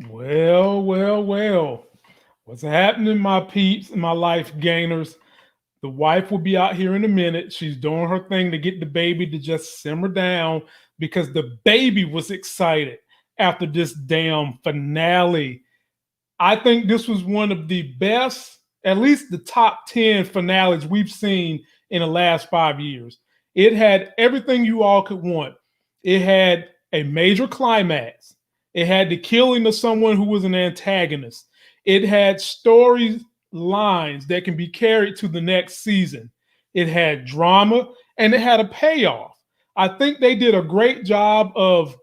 Well. What's happening, my peeps and my life gainers? The wife will be out here in a minute. She's doing her thing to get the baby to just simmer down because the baby was excited after this damn finale. I think this was one of the best, at least the top 10 finales we've seen in the last 5 years. It had everything you all could want. It had a major climax, it had the killing of someone who was an antagonist, it had story lines that can be carried to the next season, it had drama, and it had a payoff. I think they did a great job of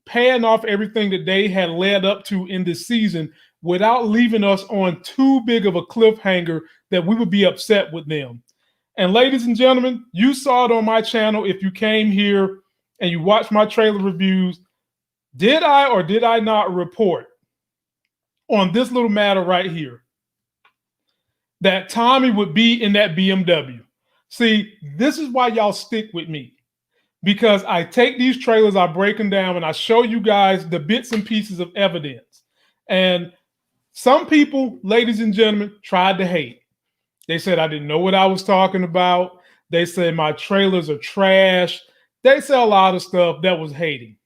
paying off everything that they had led up to in this season without leaving us on too big of a cliffhanger that we would be upset with them. And ladies and gentlemen, you saw it on my channel if you came here and you watched my trailer reviews. Did I or did I not report on this little matter right here that Tommy would be in that BMW? See, this is why y'all stick with me. Because I take these trailers, I break them down, and I show you guys the bits and pieces of evidence. And some people, ladies and gentlemen, tried to hate. They said I didn't know what I was talking about. They said my trailers are trash. They said a lot of stuff that was hating.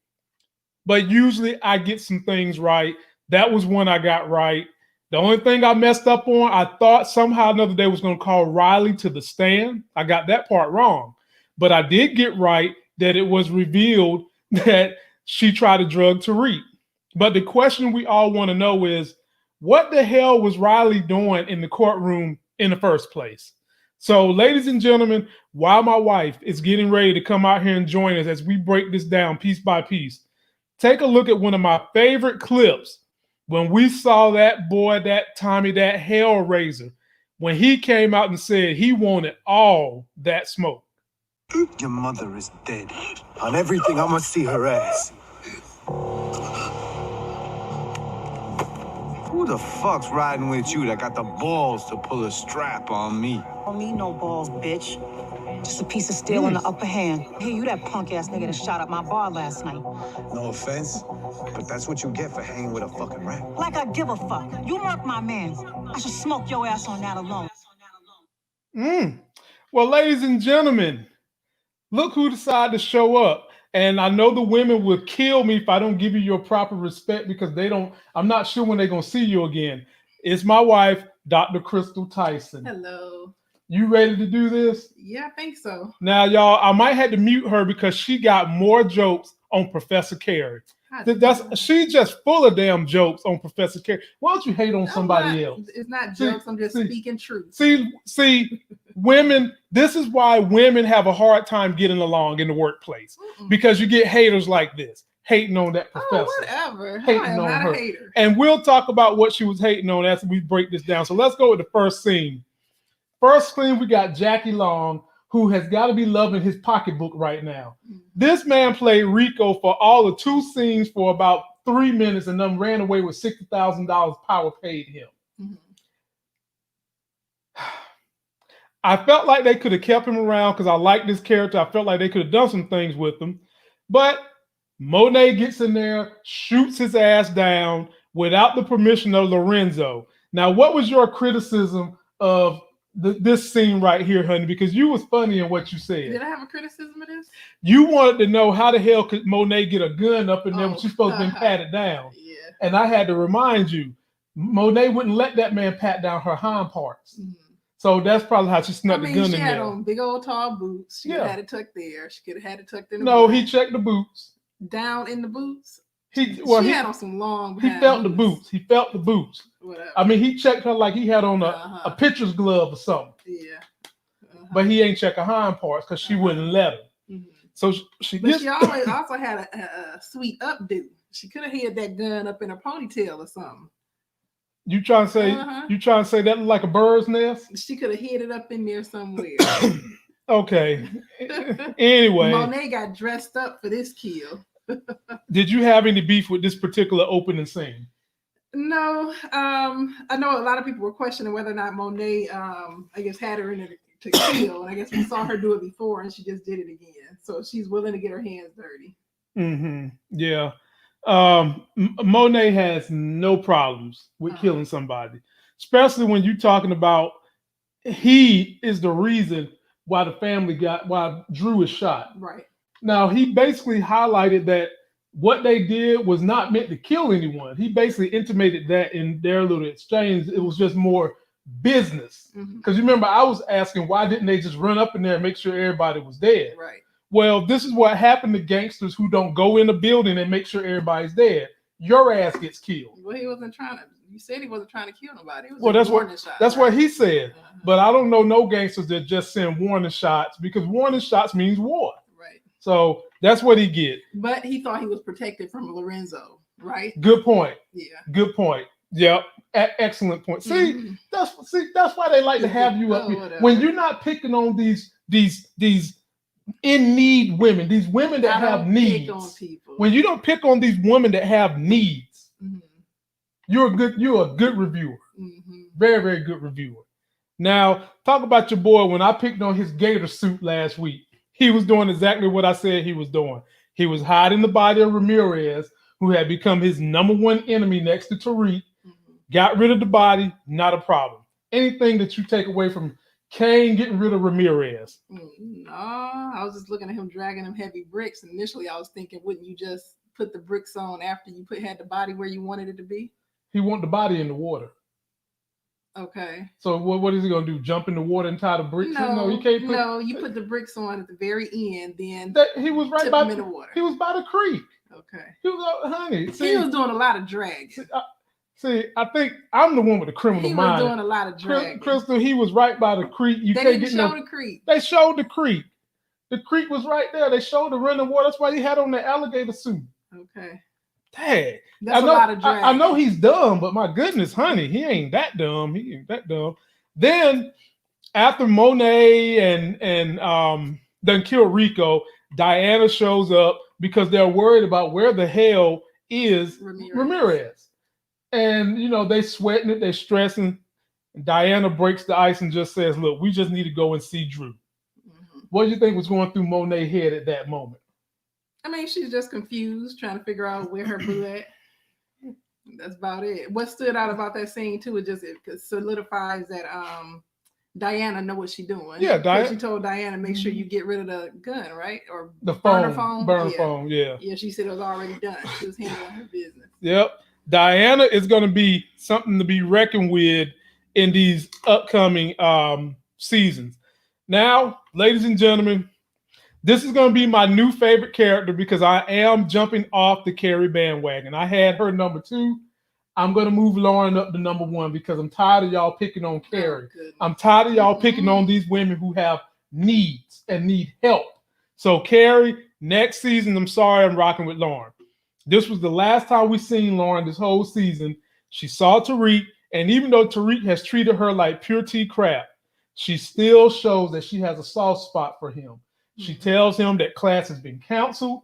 But usually I get some things right. That was one I got right. The only thing I messed up on, I thought somehow another day was going to call Riley to the stand. I got that part wrong. But I did get right that it was revealed that she tried to drug Tariq. But the question we all want to know is, what the hell was Riley doing in the courtroom in the first place? So, ladies and gentlemen, while my wife is getting ready to come out here and join us as we break this down piece by piece, take a look at one of my favorite clips when we saw that boy, that Tommy, that Hellraiser, when he came out and said he wanted all that smoke. Your mother is dead. On everything, I'ma see her ass. Who the fuck's riding with you that got the balls to pull a strap on me? I don't need no balls, bitch. Just a piece of steel in the upper hand. Hey, you that punk ass nigga that shot up my bar last night. No offense, but that's what you get for hanging with a fucking rat. Like I give a fuck. You murk my man. I should smoke your ass on that alone. Well, ladies and gentlemen, look who decided to show up. And I know the women will kill me if I don't give you your proper respect because I'm not sure when they're going to see you again. It's my wife, Dr. Crystal Tyson. Hello. You ready to do this? Yeah, I think so. Now, y'all, I might have to mute her because she got more jokes on Professor Carrie. She's just full of damn jokes on Professor Carrie. Why don't you hate on somebody else? It's not jokes. I'm just speaking truth. See, women, this is why women have a hard time getting along in the workplace. Because you get haters like this, hating on that professor. Oh, whatever. Hating I am on not her. a hater. And we'll talk about what she was hating on as we break this down. So let's go with the first scene. First scene, we got Jackie Long, who has got to be loving his pocketbook right now. This man played Rico for all the 2 scenes for about 3 minutes and then ran away with $60,000 Power paid him. I felt like they could have kept him around because I like this character. I felt like they could have done some things with him. But Monet gets in there, shoots his ass down without the permission of Lorenzo. Now, what was your criticism of this scene right here, honey? Because you was funny in what you said. Did I have a criticism of this? You wanted to know how the hell could Monet get a gun up in there when she's supposed to be patted down. Yeah. And I had to remind you, Monet wouldn't let that man pat down her hind parts. So that's probably how she snuck the gun in there. She had on big old tall boots. She had it tucked there. She could have had it tucked in the No, boots. he checked the boots. Down in the boots? He had on some long He felt the boots. He felt the boots. Whatever. I mean, he checked her like he had on a pitcher's glove or something. Yeah. But he ain't check her hind parts because she wouldn't let him. So she always also had a sweet updo. She could have had that gun up in her ponytail or something. You trying to say that looked like a bird's nest? She could have hid it up in there somewhere. Okay. Anyway, Monet got dressed up for this kill. Did you have any beef with this particular opening scene? No. I know a lot of people were questioning whether or not Monet, I guess, had her in it to kill. And I guess we saw her do it before and she just did it again. So she's willing to get her hands dirty. Yeah. Monet has no problems with killing somebody, especially when you're talking about he is the reason why why Drew is shot. Right. Now he basically highlighted that what they did was not meant to kill anyone. He basically intimated that in their little exchange. It was just more business. Because you remember, I was asking why didn't they just run up in there and make sure everybody was dead? Right. Well, this is what happened to gangsters who don't go in a building and make sure everybody's dead. Your ass gets killed. Well, he wasn't trying to. You said he wasn't trying to kill nobody. He was Well, just that's what he said. But I don't know no gangsters that just send warning shots, because warning shots means war. Right. So that's what he get. But he thought he was protected from Lorenzo, right? Good point. Yeah. Good point. Yep. Excellent point. See, that's why they like to have you up here. When you're not picking on these in need women, these women that have needs. When you don't pick on these women that have needs, you're a good reviewer. Very, very good reviewer. Now, talk about your boy. When I picked on his gator suit last week, he was doing exactly what I said he was doing. He was hiding the body of Ramirez, who had become his number one enemy next to Tariq. Got rid of the body, not a problem. Anything that you take away from Kane getting rid of Ramirez? No, I was just looking at him dragging them heavy bricks. Initially, I was thinking, wouldn't you just put the bricks on after you had the body where you wanted it to be? He wanted the body in the water. Okay. So what is he gonna do? Jump in the water and tie the bricks? No, he can't. You put the bricks on at the very end. Then he was right by the water. He was by the creek. Okay. He was honey. See, he was doing a lot of dragging. See, I think I'm the one with the criminal mind. He was doing a lot of dragging. Crystal, he was right by the creek. They didn't show the creek. They showed the creek. The creek was right there. They showed the running water. That's why he had on the alligator suit. Okay. Dang. That's a lot of dragging. I know he's dumb, but my goodness, honey, he ain't that dumb. He ain't that dumb. Then after Monet and done kill Rico, Diana shows up because they're worried about where the hell is Ramirez. And, they sweating it, they're stressing. And Diana breaks the ice and just says, look, we just need to go and see Drew. What do you think was going through Monet's head at that moment? I mean, she's just confused, trying to figure out where her boo at. That's about it. What stood out about that scene, too, it solidifies that Diana know what she's doing. Yeah, she told Diana, make sure you get rid of the gun, right? Or the phone. Phone, yeah. Yeah, she said it was already done. She was handling her business. Yep. Diana is going to be something to be reckoned with in these upcoming seasons. Now, ladies and gentlemen, this is going to be my new favorite character because I am jumping off the Carrie bandwagon. I had her number 2. I'm going to move Lauren up to number 1 because I'm tired of y'all picking on Carrie. I'm tired of y'all picking on these women who have needs and need help. So Carrie, next season, I'm sorry, I'm rocking with Lauren. This was the last time we seen Lauren this whole season. She saw Tariq, and even though Tariq has treated her like pure tea crap, she still shows that she has a soft spot for him. She tells him that class has been canceled.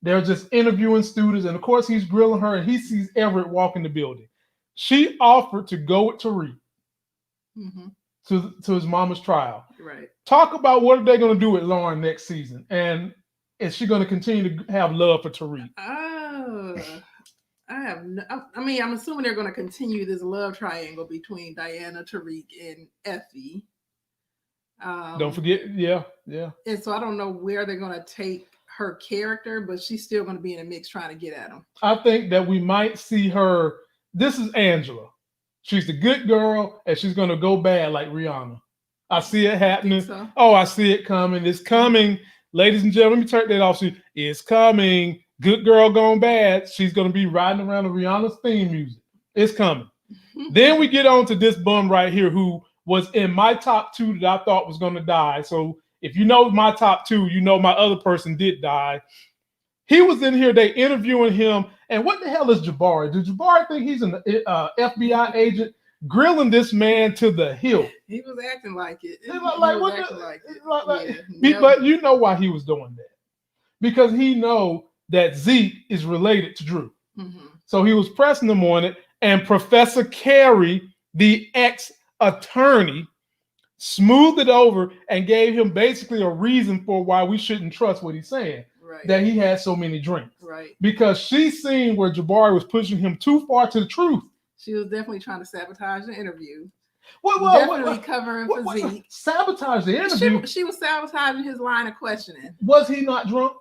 They're just interviewing students, and of course he's grilling her, and he sees Everett walk in the building. She offered to go with Tariq to his mama's trial. Right. Talk about what are they going to do with Lauren next season, and is she going to continue to have love for Tariq? I'm assuming they're going to continue this love triangle between Diana, Tariq, and Effie. Don't forget, yeah. And so I don't know where they're going to take her character, but she's still going to be in the mix trying to get at him. I think that we might see her. This is Angela. She's the good girl, and she's going to go bad like Rihanna. I see it happening. So? Oh, I see it coming. It's coming. Ladies and gentlemen, let me turn that off. It's coming. Good girl gone bad. She's going to be riding around to Rihanna's theme music. It's coming. Then we get on to this bum right here who was in my top 2 that I thought was going to die. So if you know my top 2, you know my other person did die. He was in here. They interviewing him. And what the hell is Jabari? Does Jabari think he's an FBI agent? Grilling this man to the hilt. He was acting like it. But you know why he was doing that. Because he know that Zeke is related to Drew. So he was pressing him on it. And Professor Carrie, the ex-attorney, smoothed it over and gave him basically a reason for why we shouldn't trust what he's saying. that he had so many drinks. Right. Because she seen where Jabari was pushing him too far to the truth. She was definitely trying to sabotage the interview. Definitely covering for Zeke. Sabotage the interview. She was sabotaging his line of questioning. Was he not drunk?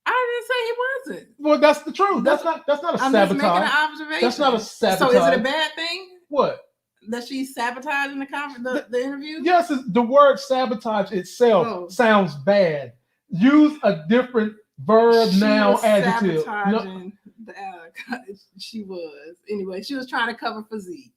I didn't say he wasn't. Well, that's the truth. That's not a sabotage. I'm just making an observation. That's not a sabotage. So is it a bad thing? What? That she's sabotaging the interview? Yes, the word sabotage itself sounds bad. Use a different verb, noun, adjective. Sabotaging she was. Anyway, she was trying to cover for Zeke.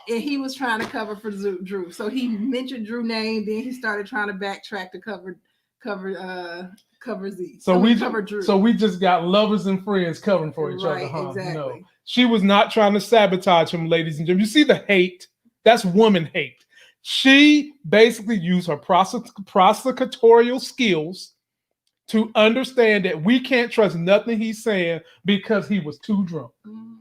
And he was trying to cover for Drew. So he mentioned Drew's name, then he started trying to backtrack to cover Zeke. Cover Drew. So we just got lovers and friends covering for each other, huh? Exactly. No. She was not trying to sabotage him, ladies and gentlemen. You see the hate? That's woman hate. She basically used her prosecutorial skills to understand that we can't trust nothing he's saying because he was too drunk. Mm-hmm.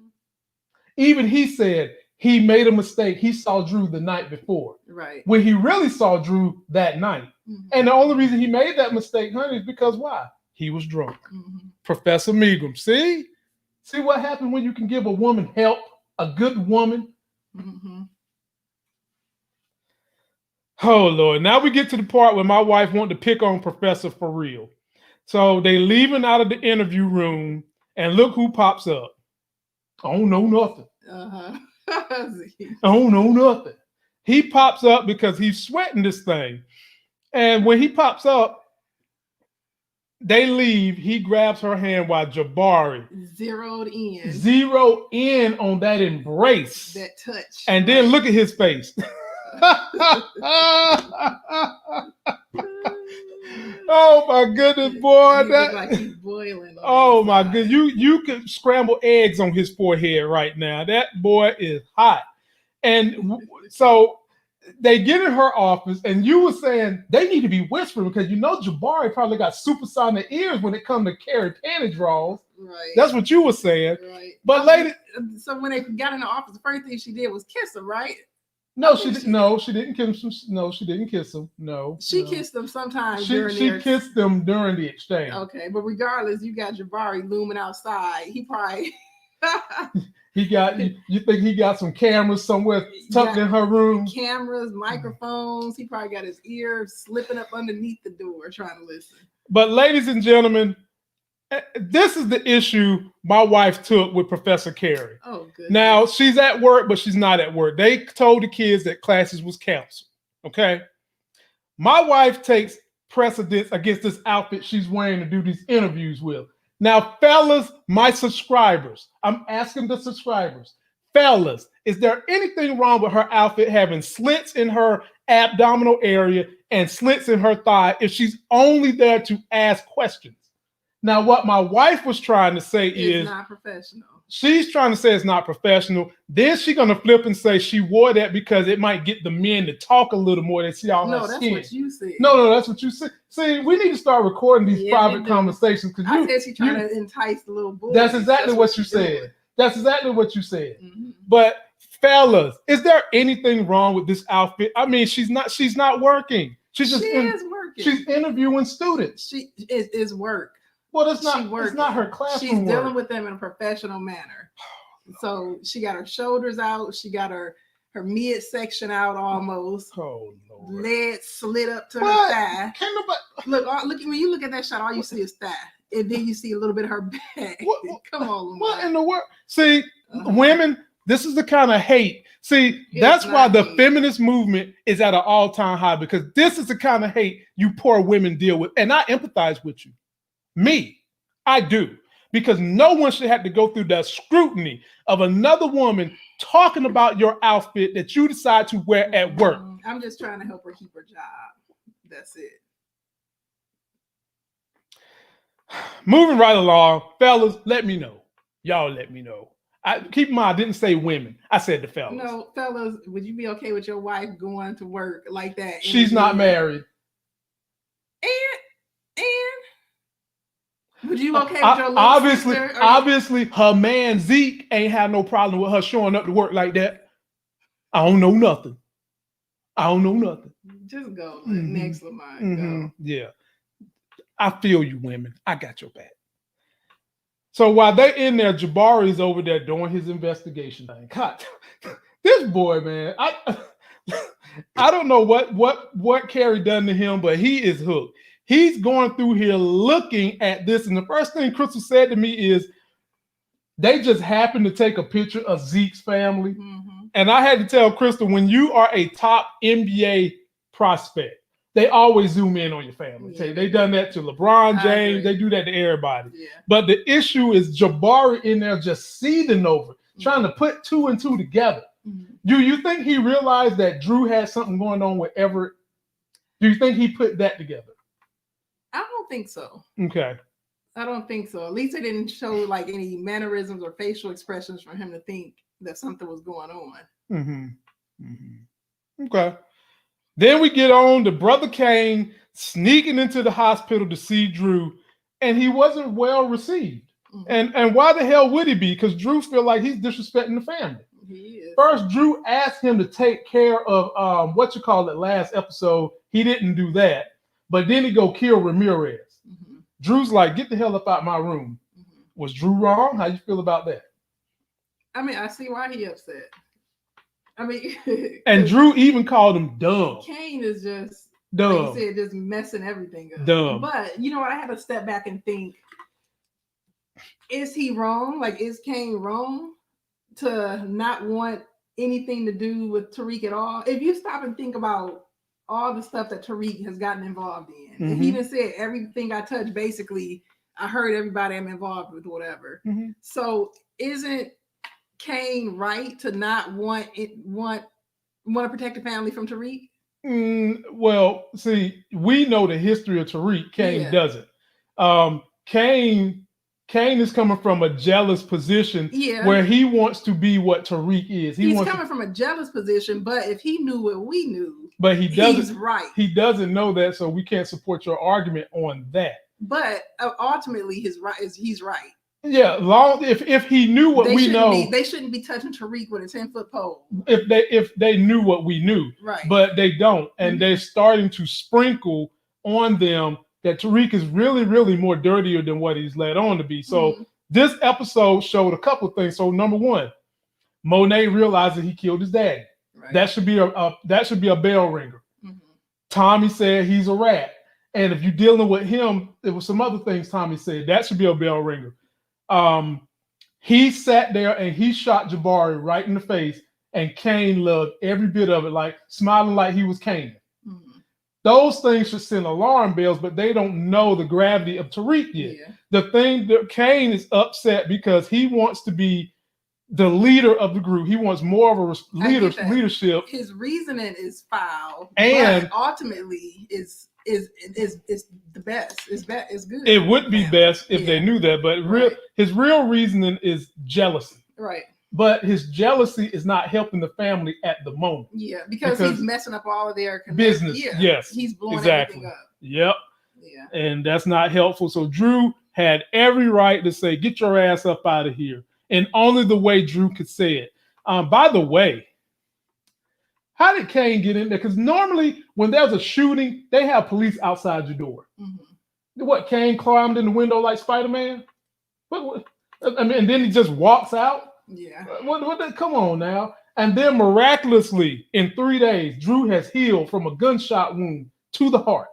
Even he said he made a mistake. He saw Drew the night before. Right. When he really saw Drew that night. Mm-hmm. And the only reason he made that mistake, honey, is because why? He was drunk. Mm-hmm. Professor Megram. See what happens when you can give a woman help, a good woman? Mm-hmm. Oh, Lord. Now we get to the part where my wife wanted to pick on Professor for real. So they leaving out of the interview room, and look who pops up. I don't know nothing. I don't know nothing. He pops up because he's sweating this thing. And when he pops up, they leave. He grabs her hand while Jabari zeroed in on that embrace. That touch. And then look at his face. Oh my goodness, boy! Like he's boiling. Oh my goodness, you could scramble eggs on his forehead right now. That boy is hot. And so they get in her office, and you were saying they need to be whispering because you know Jabari probably got supersonic ears when it comes to Carrie panty draws. Right. That's what you were saying. Right. But lady, so when they got in the office, the first thing she did was kiss him, right? No, she didn't. No, she didn't kiss him. No, she didn't kiss him. No, she kissed him sometimes. She kissed them during the exchange. Okay, but regardless, you got Jabari looming outside. He probably he got. You think he got some cameras somewhere tucked in her room? Cameras, microphones. He probably got his ear slipping up underneath the door trying to listen. But ladies and gentlemen, this is the issue my wife took with Professor Carrie. Oh, good. Now, she's at work, but she's not at work. They told the kids that classes was canceled, okay? My wife takes precedence against this outfit she's wearing to do these interviews with. Now, fellas, my subscribers, I'm asking the subscribers, fellas, is there anything wrong with her outfit having slits in her abdominal area and slits in her thigh if she's only there to ask questions? Now, what my wife was trying to say is not professional. She's trying to say it's not professional. Then she's gonna flip and say she wore that because it might get the men to talk a little more. They see all her skin. No, that's what you said. No, that's what you said. See, we need to start recording these private conversations because I said she's trying to entice the little boy. That's exactly what you said. That's exactly what you said. Mm-hmm. But fellas, is there anything wrong with this outfit? I mean, she's not working. She is working. She's interviewing students. She is work. Well, it's not her classroom. She's dealing with them in a professional manner. So she got her shoulders out. She got her midsection out almost. Oh, Lord. Legs slid up to her thigh. Can nobody... Look, when you look at that shot, all you see is thigh. And then you see a little bit of her back. Come on, Lamar. What in the world? See, women, this is the kind of hate. See, that's why the feminist movement is at an all-time high, because this is the kind of hate you poor women deal with. And I empathize with you. Me, I do, because no one should have to go through the scrutiny of another woman talking about your outfit that you decide to wear at work. I'm just trying to help her keep her job. That's it. Moving right along, fellas, let me know. Y'all let me know. Keep in mind, I didn't say women. I said the fellas. No, fellas, would you be okay with your wife going to work like that? She's not married. And would you okay with your little sister? Obviously, her man Zeke ain't have no problem with her showing up to work like that. I don't know nothing. Just go. Next, Lamar. Go. Yeah. I feel you, women. I got your back. So while they're in there, Jabari's over there doing his investigation thing. God, this boy, man, I don't know what Carrie done to him, but he is hooked. He's going through here looking at this, and the first thing Crystal said to me is, they just happened to take a picture of Zeke's family. Mm-hmm. And I had to tell Crystal, when you are a top NBA prospect, they always zoom in on your family. Yeah. They done that to LeBron James. They do that to everybody. Yeah. But the issue is Jabari in there just seething over, trying to put two and two together. Mm-hmm. Do you think he realized that Drew had something going on with Everett? Do you think he put that together? I don't think so. Okay. I don't think so. At least it didn't show like any mannerisms or facial expressions for him to think that something was going on. Mm-hmm. Mm-hmm. Okay. Then we get on to Brother Kane sneaking into the hospital to see Drew, and he wasn't well received. Mm-hmm. And why the hell would he be? Because Drew feel like he's disrespecting the family. He is. First, Drew asked him to take care of last episode. He didn't do that. But then he go kill Ramirez. Mm-hmm. Drew's like, get the hell up out my room. Mm-hmm. Was Drew wrong? How you feel about that? I mean, I see why he upset. I mean, and Drew even called him dumb. Kane is just dumb. Like you said, just messing everything up. Dumb. But you know what? I had to step back and think: is he wrong? Like, is Kane wrong to not want anything to do with Tariq at all? If you stop and think about all the stuff that Tariq has gotten involved in, mm-hmm. and he just said everything I touch, basically, I heard everybody I'm involved with, whatever. Mm-hmm. So, isn't Kane right to not want to protect the family from Tariq? Well, see, we know the history of Tariq. Kane doesn't. Kane is coming from a jealous position where he wants to be what Tariq is. He's coming from a jealous position, but if he knew what we knew, but he doesn't. He's right. He doesn't know that, so we can't support your argument on that. But ultimately, he's right. Yeah, if he knew what we know, they shouldn't be touching Tariq with a 10-foot pole. If they knew what we knew, right? But they don't, and they're starting to sprinkle on them that Tariq is really, really more dirtier than what he's led on to be. So this episode showed a couple of things. So number one, Monet realizing he killed his dad. Right. That should be a bell ringer. Mm-hmm. Tommy said he's a rat, and if you're dealing with him, there was some other things Tommy said that should be a bell ringer. He sat there and he shot Jabari right in the face, and Kane loved every bit of it, like smiling like he was Kane. Mm-hmm. Those things should send alarm bells, but they don't know the gravity of Tariq yet. Yeah. The thing that Kane is upset because he wants to be the leader of the group. He wants more of a leadership. His reasoning is foul, and but ultimately is the best. Is good. It would be best if they knew that, but his real reasoning is jealousy. Right. But his jealousy is not helping the family at the moment. Yeah, because he's messing up all of their business. Yeah. Yes, he's blowing everything up. Yep. Yeah, and that's not helpful. So Drew had every right to say, "Get your ass up out of here," and only the way Drew could say it. By the way, how did Kane get in there? Because normally when there's a shooting, they have police outside your door. Mm-hmm. What, Kane climbed in the window like Spider-Man? What, I mean, and then he just walks out? Yeah. Come on now. And then miraculously, in 3 days, Drew has healed from a gunshot wound to the heart.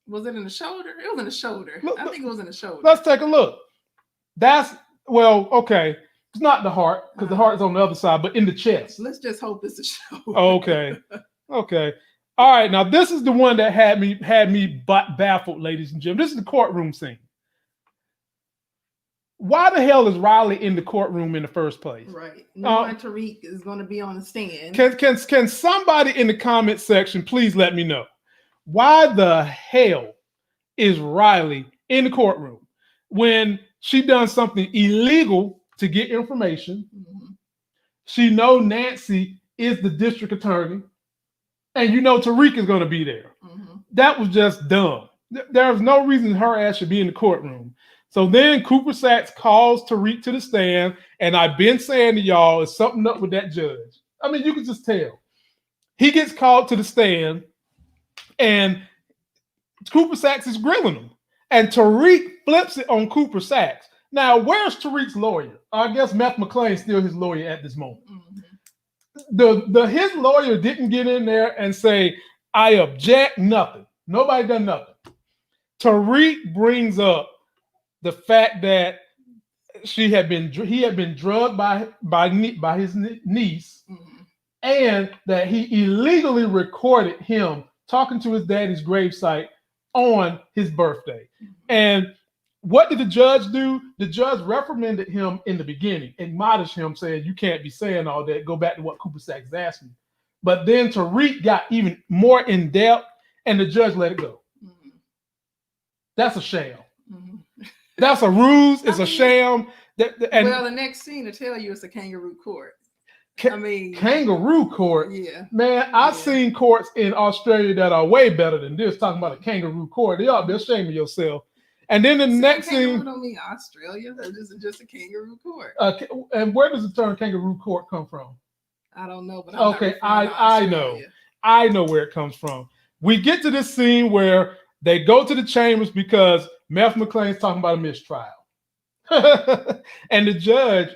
Was it in the shoulder? It was in the shoulder. I think it was in the shoulder. Let's take a look. Okay. It's not the heart, because the heart is on the other side, but in the chest. Let's just hope it's the shoulder. Okay. All right. Now, this is the one that had me baffled, ladies and gentlemen. This is the courtroom scene. Why the hell is Riley in the courtroom in the first place? Right. Knowing Tariq is going to be on the stand. Can somebody in the comment section please let me know? Why the hell is Riley in the courtroom when she done something illegal to get information? Mm-hmm. She know Nancy is the district attorney, and you know Tariq is going to be there. Mm-hmm. That was just dumb. There's no reason her ass should be in the courtroom. So then Cooper Sachs calls Tariq to the stand, and I've been saying to y'all, there's something up with that judge. I mean, you can just tell. He gets called to the stand, and Cooper Saxe is grilling him. And Tariq flips it on Cooper Saxe. Now, where's Tariq's lawyer? I guess Meth McClain's still his lawyer at this moment. His lawyer didn't get in there and say, I object, nothing. Nobody done nothing. Tariq brings up the fact that he had been drugged by his niece, and that he illegally recorded him talking to his daddy's gravesite on his birthday. And what did the judge do? The judge reprimanded him in the beginning, admonished him, saying, you can't be saying all that. Go back to what Cooper Saxe asked me. But then Tariq got even more in depth, and the judge let it go. That's a sham. That's a ruse. It's a sham. Well, the next scene to tell you it's a kangaroo court. Kangaroo court. Yeah, man, I've seen courts in Australia that are way better than this. Talking about a kangaroo court, you ought to be ashamed of yourself. And then the next scene. Don't mean Australia. This is just a kangaroo court. And where does the term kangaroo court come from? I don't know, but I know where it comes from. We get to this scene where they go to the chambers because Meth McClain's talking about a mistrial. And the judge,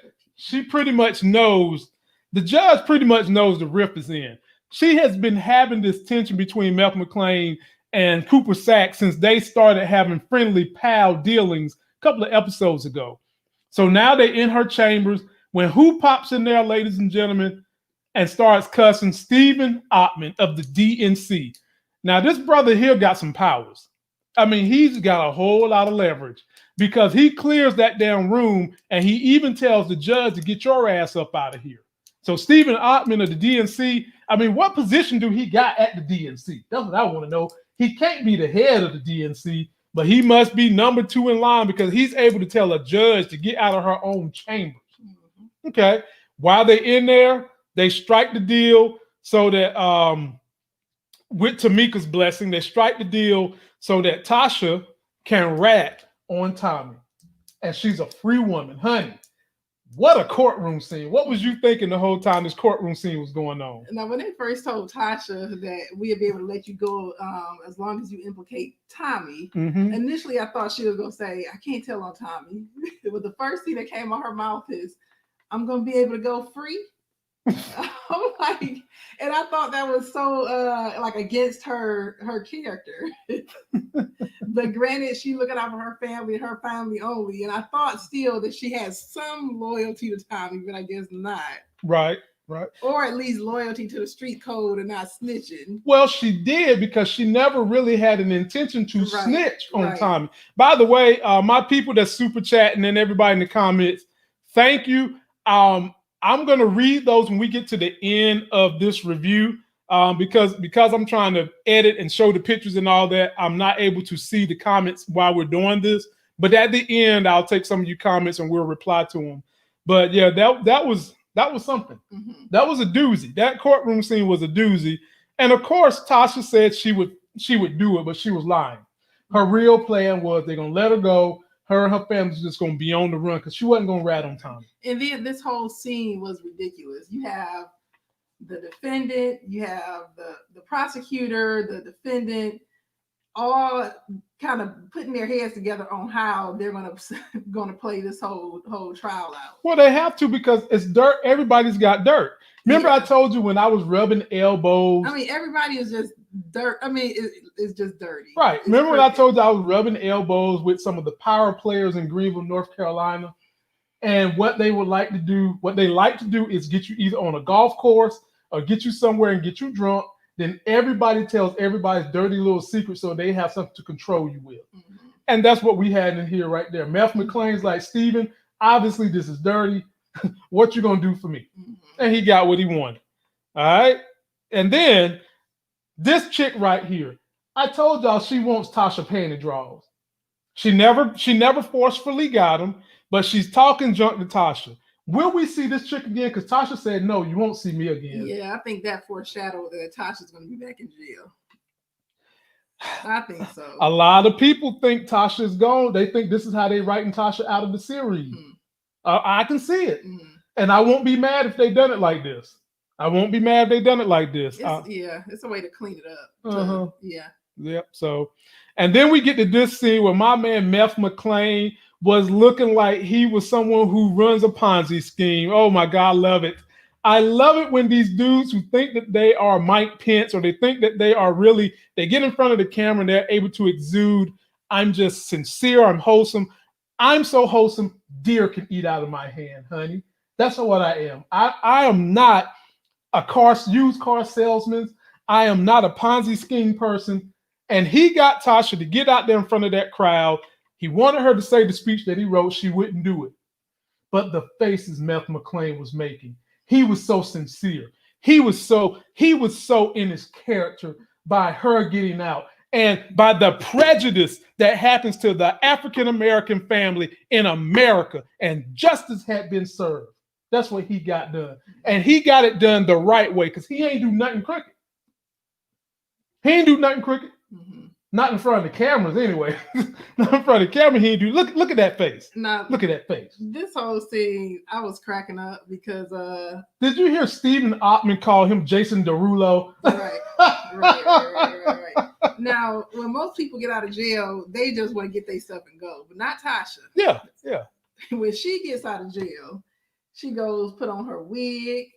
pretty much knows the rift is in. She has been having this tension between Meth McClain and Cooper Saxe since they started having friendly pal dealings a couple of episodes ago. So now they're in her chambers when who pops in there, ladies and gentlemen, and starts cussing? Stephen Ottman of the DNC. Now, this brother here got some powers. I mean, he's got a whole lot of leverage because he clears that damn room and he even tells the judge to get your ass up out of here. So Stephen Ottman of the DNC, I mean, what position do he got at the DNC? That's what I want to know. He can't be the head of the DNC, but he must be number 2 in line because he's able to tell a judge to get out of her own chambers. Okay. While they're in there, they strike the deal so that with Tamika's blessing, they strike the deal so that Tasha can rat on Tommy. And she's a free woman. Honey, what a courtroom scene. What was you thinking the whole time this courtroom scene was going on? Now, when they first told Tasha that we'd be able to let you go as long as you implicate Tommy, initially I thought she was going to say, I can't tell on Tommy. But the first thing that came out her mouth is, I'm going to be able to go free. I'm like, and I thought that was so like against her character. But granted, she looking out for her family and her family only. And I thought still that she has some loyalty to Tommy, but I guess not. Right. Or at least loyalty to the street code and not snitching. Well, she did because she never really had an intention to snitch on Tommy. By the way, my people that's super chatting and everybody in the comments, thank you. I'm going to read those when we get to the end of this review because I'm trying to edit and show the pictures and all that. I'm not able to see the comments while we're doing this. But at the end, I'll take some of you comments and we'll reply to them. But yeah, that was something. That was a doozy. That courtroom scene was a doozy. And of course, Tasha said she would do it, but she was lying. Her real plan was they're going to let her go. Her and her family's just going to be on the run because she wasn't going to rat on Tommy. And then this whole scene was ridiculous. You have the defendant, you have the prosecutor, the defendant, all kind of putting their heads together on how they're going to play this whole trial out. Well, they have to because it's dirt. Everybody's got dirt. Remember, I told you when I was rubbing elbows. I mean, everybody is just dirt. I mean, it's just dirty. Right. Remember when I told you I was rubbing elbows with some of the power players in Greenville, North Carolina, and what they like to do is get you either on a golf course or get you somewhere and get you drunk. Then everybody tells everybody's dirty little secret so they have something to control you with. And that's what we had in here right there. Meth McClain's like, Steven, obviously this is dirty. What you gonna do for me? And he got what he wanted. All right. And then this chick right here, I told y'all she wants Tasha panty draws. She never forcefully got him, but she's talking junk to Tasha. Will we see this chick again? Because Tasha said, no, you won't see me again. Yeah, I think that foreshadowed that Tasha's going to be back in jail. I think so. A lot of people think Tasha's gone. They think this is how they writing Tasha out of the series. I can see it. And I won't be mad if they done it like this. It's a way to clean it up. Yeah. Yep. So And then we get to this scene where my man Meth McLean was looking like he was someone who runs a Ponzi scheme. Oh my God, I love it. I love it when these dudes who think that they are Mike Pence or they think that they are really, they get in front of the camera and they're able to exude, I'm just sincere, I'm wholesome. I'm so wholesome, deer can eat out of my hand, honey. That's what I am. I am not a used car salesman. I am not a Ponzi scheme person. And he got Tasha to get out there in front of that crowd. He wanted her to say the speech that he wrote. She wouldn't do it. But the faces Meth McLean was making, he was so sincere. He was so in his character by her getting out and by the prejudice that happens to the African American family in America. And justice had been served. That's what he got done. And he got it done the right way because he ain't do nothing crooked. He ain't do nothing crooked. Mm-hmm. Not in front of the cameras, anyway. Not in front of the camera, he ain't do. Look at that face. Now, look at that face. This whole scene, I was cracking up because did you hear Stephen Ottman call him Jason Derulo? Right. Now, when most people get out of jail, they just want to get their stuff and go, but not Tasha. Yeah. When she gets out of jail, she goes put on her wig,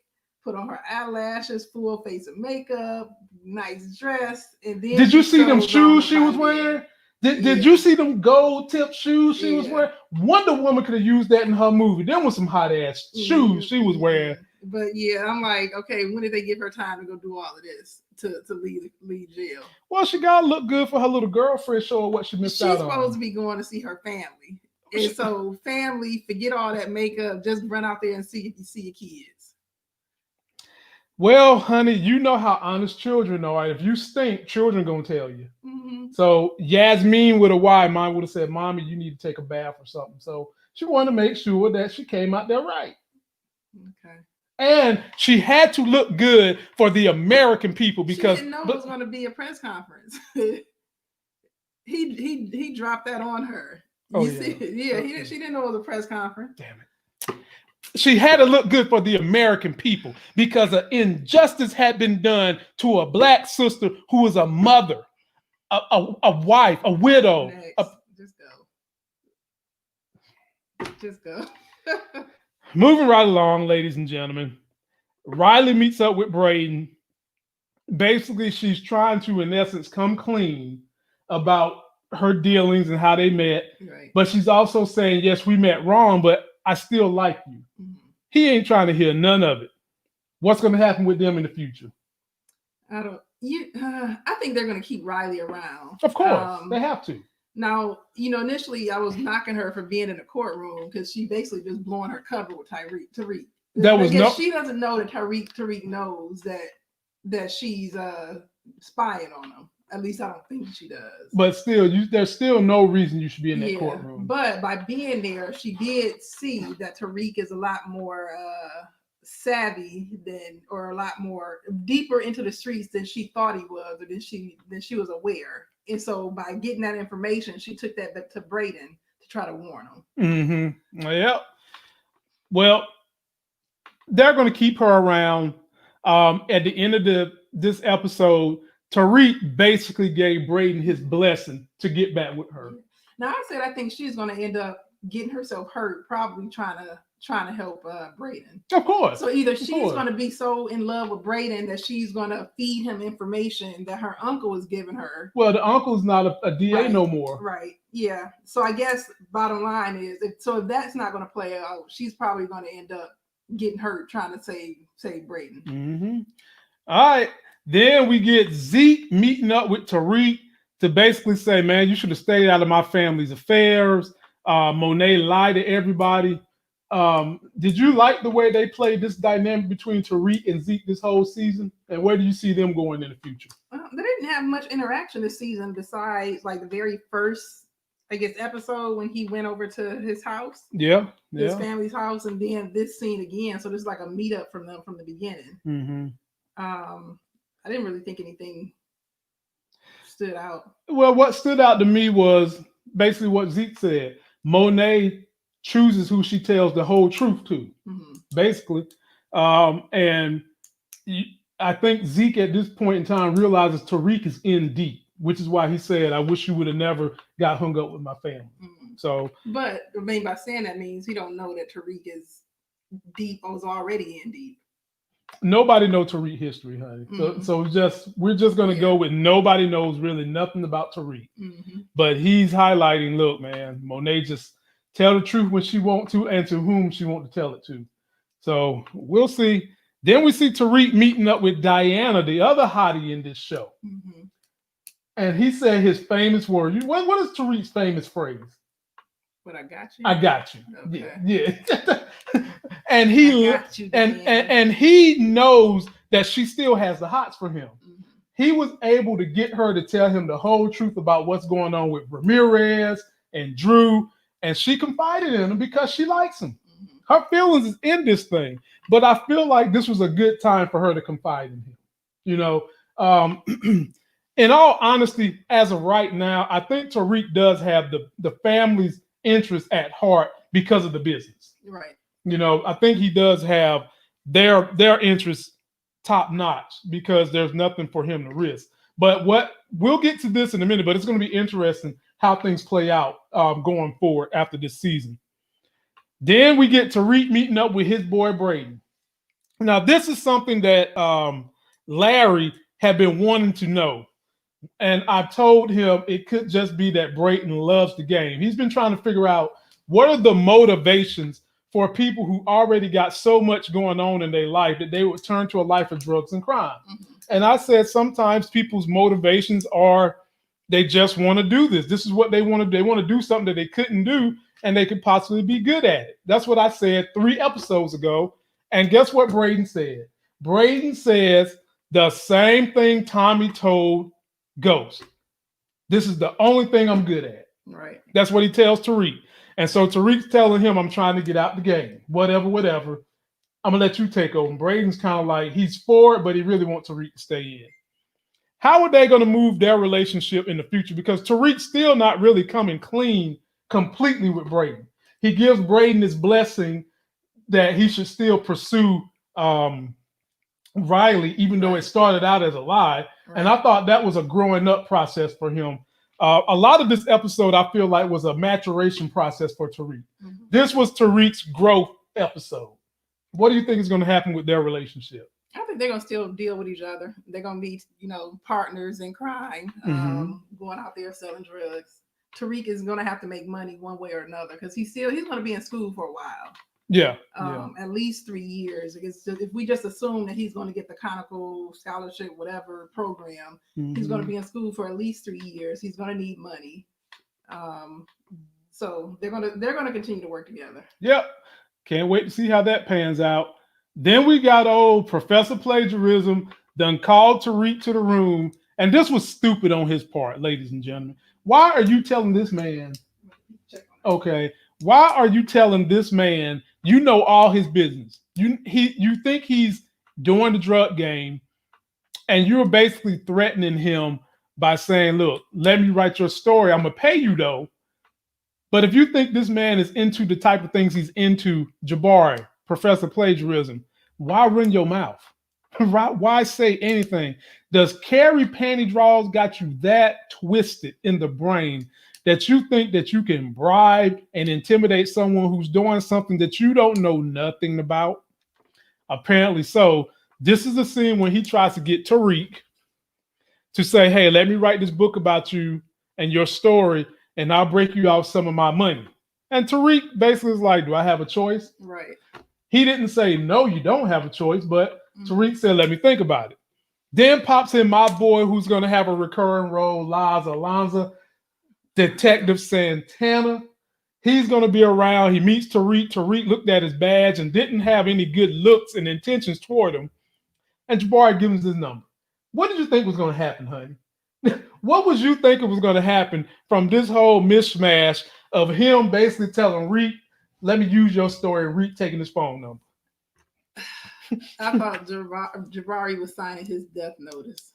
put on her eyelashes, full face of makeup, nice dress, and then did you see them shoes she was wearing? Did you see them gold tip shoes she was wearing? Wonder Woman could have used that in her movie. Them was some hot ass shoes she was wearing. But yeah, I'm like, okay, when did they give her time to go do all of this to leave jail? Well, she gotta look good for her little girlfriend, showing what she missed out on. She's supposed to be going to see her family. And so family, forget all that makeup, just run out there and see if you see your kids. Well, honey, you know how honest children are. If you stink, children gonna tell you. Mm-hmm. So Yasmin with a Y, mine would have said, Mommy, you need to take a bath or something. So she wanted to make sure that she came out there right. Okay. And she had to look good for the American people because she didn't know it was going to be a press conference. he dropped that on her. She didn't know it was a press conference. Damn it. She had to look good for the American people because an injustice had been done to a black sister who was a mother, a wife, a widow. Just go. Moving right along, ladies and gentlemen. Riley meets up with Brayden. Basically, she's trying to, in essence, come clean about her dealings and how they met. Right. But she's also saying, yes, we met wrong, but I still like you. Mm-hmm. He ain't trying to hear none of it. What's going to happen with them in the future? I think they're going to keep Riley around. Of course, they have to. Now, initially I was knocking her for being in the courtroom because she basically just blowing her cover with Tariq. She doesn't know that Tariq knows that she's spying on him. At least I don't think she does. But still, there's still no reason you should be in that courtroom. But by being there, she did see that Tariq is a lot more savvy or a lot more deeper into the streets than she thought he was, or than she was aware. And so by getting that information, she took that to Brayden to try to warn him. Mm-hmm. Yep. Well, they're going to keep her around. At the end of this episode, Tariq basically gave Brayden his blessing to get back with her. Now I think she's going to end up getting herself hurt, probably trying to help Brayden. Of course. So either she's going to be so in love with Brayden that she's going to feed him information that her uncle is giving her. Well, the uncle's not a DA no more. Right. Yeah. So I guess bottom line is, if that's not going to play out, she's probably going to end up getting hurt trying to save Brayden. Mm-hmm. All right. Then we get Zeke meeting up with Tariq to basically say, man, you should have stayed out of my family's affairs. Monet lied to everybody. Did you like the way they played this dynamic between Tariq and Zeke this whole season? And where do you see them going in the future? They didn't have much interaction this season besides like the very first, I guess, episode when he went over to his house. Yeah. His family's house, and then this scene again. So there's like a meetup from them from the beginning. Mm-hmm. I didn't really think anything stood out. Well, what stood out to me was basically what Zeke said. Monet chooses who she tells the whole truth to, basically. And I think Zeke at this point in time realizes Tariq is in deep. which is why he said, I wish you would have never got hung up with my family. So, but I mean, by saying that means he don't know that Tariq is deep or is already in deep. nobody knows Tariq history, honey. So we're just gonna go with nobody knows really nothing about Tariq. But he's highlighting, look, man, Monet just tell the truth when she want to and to whom she want to tell it to. So we'll see. Then we see Tariq meeting up with Diana, the other hottie in this show. And he said his famous word. What is Tariq's famous phrase? But I got you. I got you. Okay. Yeah. And he and he knows that she still has the hots for him. He was able to get her to tell him the whole truth about what's going on with Ramirez and Drew, and she confided in him because she likes him. Her feelings is in this thing, but I feel like this was a good time for her to confide in him. You know, in all honesty, as of right now, I think Tariq does have the family's interest at heart because of the business. Right. You know, I think he does have their interests top notch because there's nothing for him to risk. But we'll get to this in a minute, but it's going to be interesting how things play out going forward after this season. Then we get Tariq meeting up with his boy Brayden. Now, this is something that Larry had been wanting to know. And I told him it could just be that Brayden loves the game. He's been trying to figure out what are the motivations for people who already got so much going on in their life that they would turn to a life of drugs and crime. And I said sometimes people's motivations are they just want to do this. This is what they want to do. They want to do something that they couldn't do and they could possibly be good at it. That's what I said 3 episodes ago. And guess what Brayden said? Brayden says the same thing Tommy told Ghost. This is the only thing I'm good at. Right. That's what he tells Tariq. And so Tariq's telling him, I'm trying to get out the game. Whatever. I'm going to let you take over. And Brayden's kind of like, he's for it, but he really wants Tariq to stay in. How are they going to move their relationship in the future? Because Tariq's still not really coming clean completely with Brayden. He gives Brayden this blessing that he should still pursue Riley, even though it started out as a lie. Right. And I thought that was a growing up process for him. A lot of this episode, I feel like, was a maturation process for Tariq. This was Tariq's growth episode. What do you think is going to happen with their relationship? I think they're going to still deal with each other. They're going to be, partners in crime, going out there selling drugs. Tariq is going to have to make money one way or another because he's going to be in school for a while. Yeah. At least 3 years. If we just assume that he's going to get the conical scholarship, whatever program, he's going to be in school for at least 3 years. He's going to need money. So they're going to continue to work together. Yep. Can't wait to see how that pans out. Then we got old Professor Plagiarism done called Tariq to the room. And this was stupid on his part, ladies and gentlemen. Why are you telling this man? Okay. Why are you telling this man you know all his business? You think he's doing the drug game, and you're basically threatening him by saying, look, let me write your story. I'm going to pay you, though. But if you think this man is into the type of things he's into, Jabari, Professor Plagiarism, why run your mouth? Why say anything? Does Carrie panty draws got you that twisted in the brain that you think that you can bribe and intimidate someone who's doing something that you don't know nothing about? Apparently so. This is the scene when he tries to get Tariq to say, hey, let me write this book about you and your story, and I'll break you out some of my money. And Tariq basically is like, do I have a choice? Right. He didn't say, no, you don't have a choice, but Tariq said, let me think about it. Then pops in my boy who's going to have a recurring role, Laz Alonza, Detective Santana. He's going to be around. He meets Tariq. Tariq looked at his badge and didn't have any good looks and intentions toward him. And Jabari gives his number. What did you think was going to happen, honey? What was you thinking was going to happen from this whole mishmash of him basically telling Reek, let me use your story, Reek taking his phone number? I thought Jabari was signing his death notice.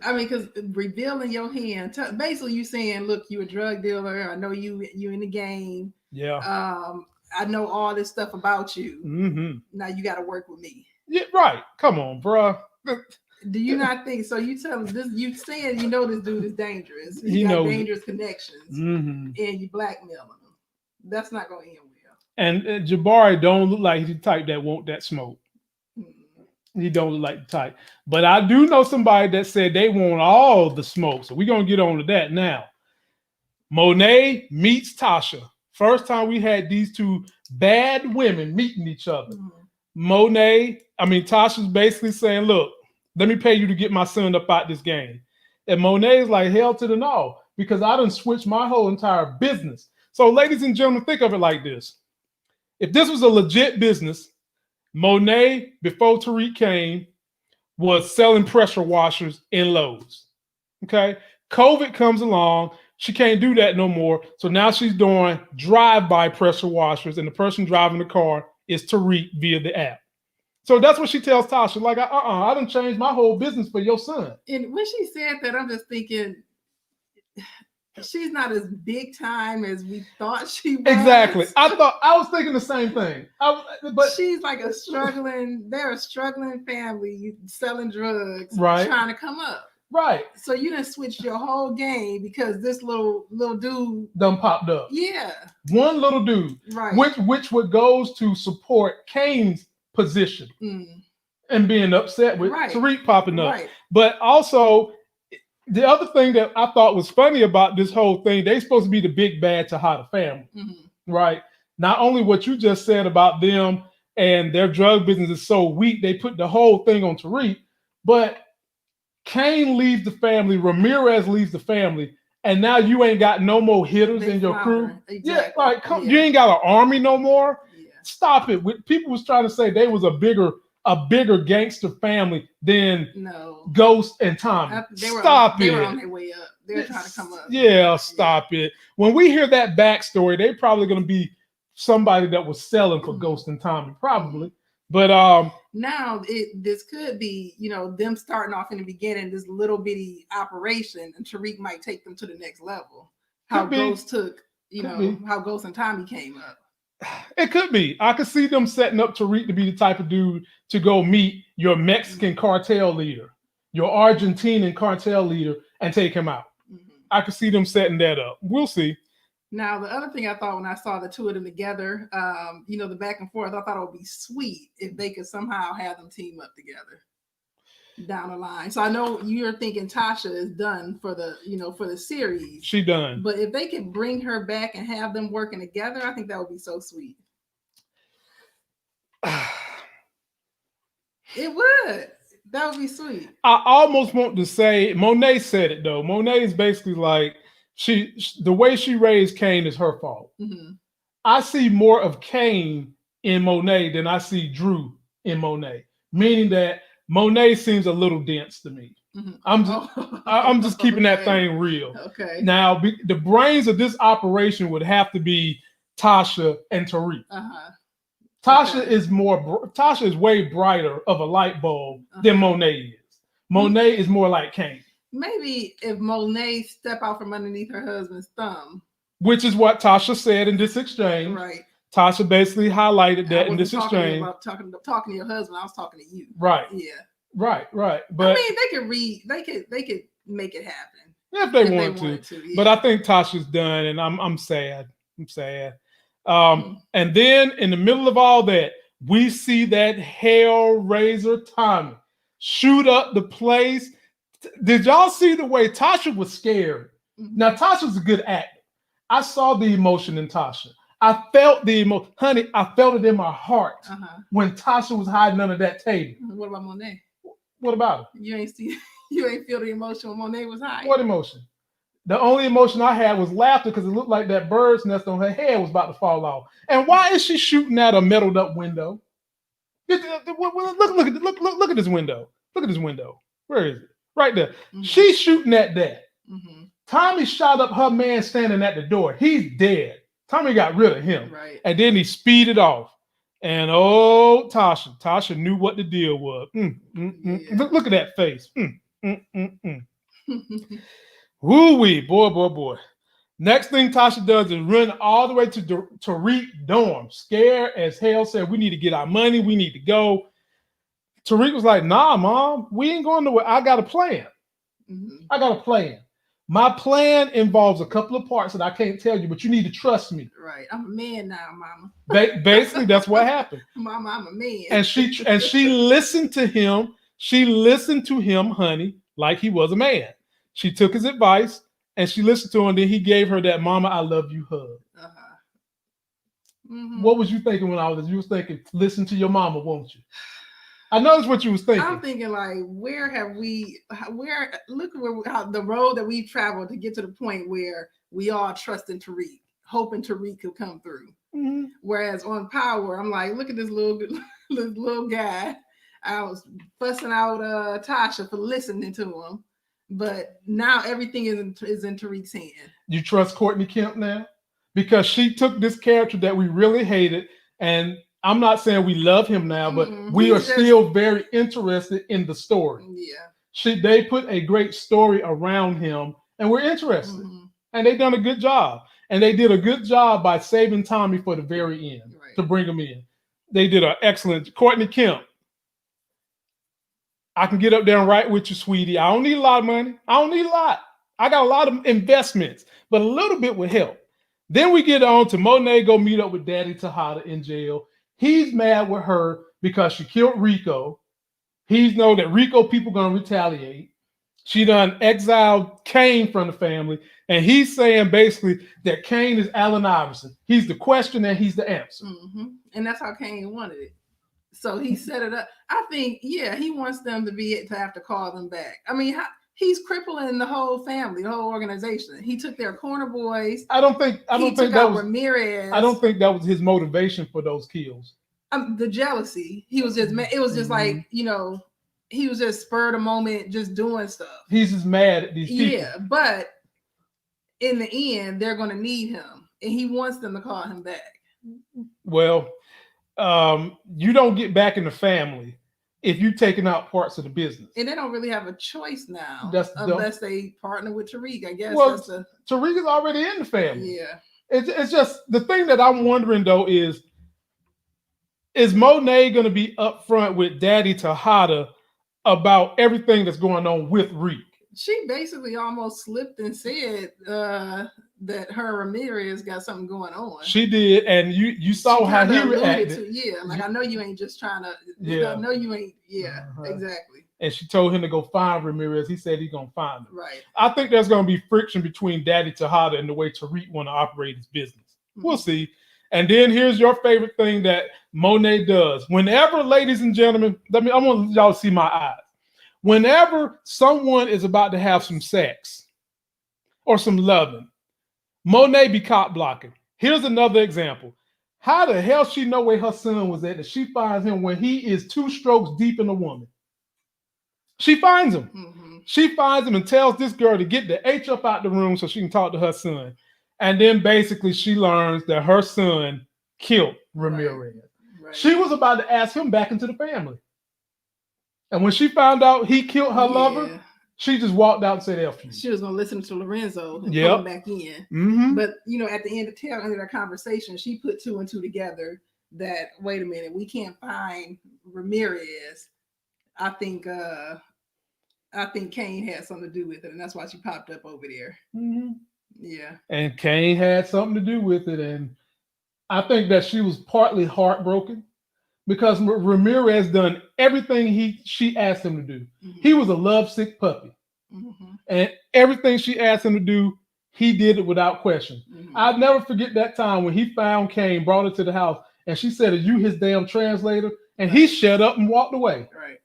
I mean, because revealing your hand, basically you saying, look, you a drug dealer. I know you in the game. Yeah. I know all this stuff about you. Mm-hmm. Now you got to work with me. Yeah, right. Come on, bro. Do you not think so? You tell him this. You saying you know this dude is dangerous. He got knows dangerous connections, and you blackmail him. That's not going to end well. And Jabari don't look like he's the type that want that smoke. Mm-hmm. He don't look like the type. But I do know somebody that said they want all the smoke. So we're gonna get on to that now. Monet meets Tasha. First time we had these two bad women meeting each other. Tasha's basically saying, look, let me pay you to get my son up out this game. And Monet's like, hell to the no, because I done switched my whole entire business. So ladies and gentlemen, think of it like this. If this was a legit business, Monet, before Tariq came, was selling pressure washers in Lowe's. Okay? COVID comes along. She can't do that no more. So now she's doing drive-by pressure washers, and the person driving the car is Tariq via the app. So that's what she tells Tasha, like, I done changed my whole business for your son. And when she said that, I'm just thinking, she's not as big time as we thought she was. Exactly. I was thinking the same thing. But she's like they're a struggling family selling drugs, right, trying to come up. Right. So you done switched your whole game because this little dude done popped up. Yeah. One little dude. Right. Which goes to support Kane's position and being upset with Tariq popping up. Right. But also, the other thing that I thought was funny about this whole thing, they supposed to be the big bad to hide a family. Right. Not only what you just said about them and their drug business is so weak, they put the whole thing on Tariq, but Kane leaves the family, Ramirez leaves the family, and now you ain't got no more hitters in your crew. Exactly. Yeah, like you ain't got an army no more. Yeah. Stop it. People was trying to say they was a bigger gangster family than Ghost and Tommy. They were on their way up. They were trying to come up. Yeah, stop it. When we hear that backstory, they probably gonna be somebody that was selling for Ghost and Tommy, probably. But now this could be, them starting off in the beginning, this little bitty operation, and Tariq might take them to the next level. How Ghost took, how Ghost and Tommy came up. It could be. I could see them setting up Tariq to be the type of dude to go meet your Mexican cartel leader, your Argentinian cartel leader, and take him out. I could see them setting that up. We'll see. Now, the other thing I thought when I saw the two of them together, the back and forth, I thought it would be sweet if they could somehow have them team up together down the line. So I know you're thinking Tasha is done for the series. She done. But if they could bring her back and have them working together, I think that would be so sweet. It would. That would be sweet. I almost want to say, Monet said it though. Monet is basically like, the way she raised Kane is her fault. I see more of Kane in Monet than I see Drew in Monet, meaning that Monet seems a little dense to me. I'm just keeping that thing real. Okay. Now, the brains of this operation would have to be Tasha and Tariq. Tasha is way brighter of a light bulb than Monet is. Monet is more like Kane. Maybe if Monet step out from underneath her husband's thumb. Which is what Tasha said in this exchange. Right. Tasha basically highlighted that in this exchange. Talking to your husband, I was talking to you. Right. Yeah. Right. But they could make it happen. If they wanted to. Yeah. But I think Tasha's done, and I'm sad. And then in the middle of all that, we see that Hellraiser Tommy shoot up the place. Did y'all see the way Tasha was scared? Now, Tasha's a good actor. I saw the emotion in Tasha. I felt the emotion. Honey, I felt it in my heart when Tasha was hiding under that table. What about Monet? What about her? You ain't feel the emotion when Monet was hiding? What emotion? The only emotion I had was laughter because it looked like that bird's nest on her head was about to fall off. And why is she shooting at a metaled up window? Look at this window. Look at this window. Where is it? Right there. She's shooting at that. Tommy shot up her man standing at the door. He's dead. Tommy got rid of him. Right. And then he speeded off. And Tasha knew what the deal was. Yeah. Look at that face. Woo-wee, boy. Next thing Tasha does is run all the way to Tariq dorm. Scared as hell, said, we need to get our money. We need to go. Tariq was like, nah, Mom, we ain't going nowhere. I got a plan. Mhm. I got a plan. My plan involves a couple of parts that I can't tell you, but you need to trust me. Right. I'm a man now, Mama. Basically, that's what happened. Mama, I'm a man. And she listened to him. She listened to him, honey, like he was a man. She took his advice and she listened to him. And then he gave her that "Mama, I love you" hug. Uh-huh. Mm-hmm. What was you thinking when you was thinking, listen to your mama, won't you? I know that's what you was thinking. I'm thinking like, look how the road that we've traveled to get to the point where we all trust in Tariq, hoping Tariq could come through. Mm-hmm. Whereas on Power, I'm like, look at this little guy. I was fussing out Tasha for listening to him, but now everything is in Tariq's hand. You trust Courtney Kemp now? Because she took this character that we really hated, and I'm not saying we love him now, but we are still very interested in the story. Yeah. They put a great story around him, and we're interested. Mm-hmm. And they done a good job. And they did a good job by saving Tommy for the very end to bring him in. They did an excellent. Courtney Kemp, I can get up there and write with you, sweetie. I don't need a lot of money. I don't need a lot. I got a lot of investments, but a little bit would help. Then we get on to Monet go meet up with Daddy Tejada in jail. He's mad with her because she killed Rico. He's know that Rico people gonna retaliate. She done exiled Kane from the family, and he's saying basically that Kane is Allen Iverson. He's the question and he's the answer. Mm-hmm. And that's how Kane wanted it. So he set it up. I think, he wants them to have to call them back. I mean, he's crippling the whole family, the whole organization. He took their corner boys. I don't think that was Ramirez. I don't think that was his motivation for those kills. The jealousy. He was just. It was just like, he was just spurred a moment, just doing stuff. He's just mad at these people. Yeah, but in the end, they're going to need him, and he wants them to call him back. Well, you don't get back in the family if you're taking out parts of the business. And they don't really have a choice now unless they partner with Tariq, I guess. Well, Tariq is already in the family. Yeah. It's just the thing that I'm wondering, though, is Monet going to be upfront with Daddy Tejada about everything that's going on with Reek? She basically almost slipped and said that her Ramirez got something going on. She did, and you saw how he reacted. I know you ain't just trying to. I know you ain't. Yeah, exactly. And she told him to go find Ramirez. He said he's gonna find him. Right. I think there's gonna be friction between Daddy Tejada and the way Tariq want to operate his business. Mm-hmm. We'll see. And then here's your favorite thing that Monet does. Whenever, ladies and gentlemen, I want y'all to see my eyes. Whenever someone is about to have some sex or some loving, Monet be cop blocking. Here's another example. How the hell she know where her son was at that she finds him when he is 2 strokes deep in a woman? She finds him. Mm-hmm. She finds him and tells this girl to get the H up out the room so she can talk to her son. And then basically she learns that her son killed Ramirez. Right. She was about to ask him back into the family. And when she found out he killed her lover, she just walked out and said, F you. She was going to listen to Lorenzo and put him back in. Mm-hmm. But, at the end of their conversation, she put 2 and 2 together that, wait a minute, we can't find Ramirez. I think Kane had something to do with it, and that's why she popped up over there. Mm-hmm. Yeah. And Kane had something to do with it, and I think that she was partly heartbroken because Ramirez done everything she asked him to do. Mm-hmm. He was a lovesick puppy. Mm-hmm. And everything she asked him to do, he did it without question. Mm-hmm. I'll never forget that time when he found Kane, brought her to the house, and she said, "Are you his damn translator?" And he shut up and walked away. Right.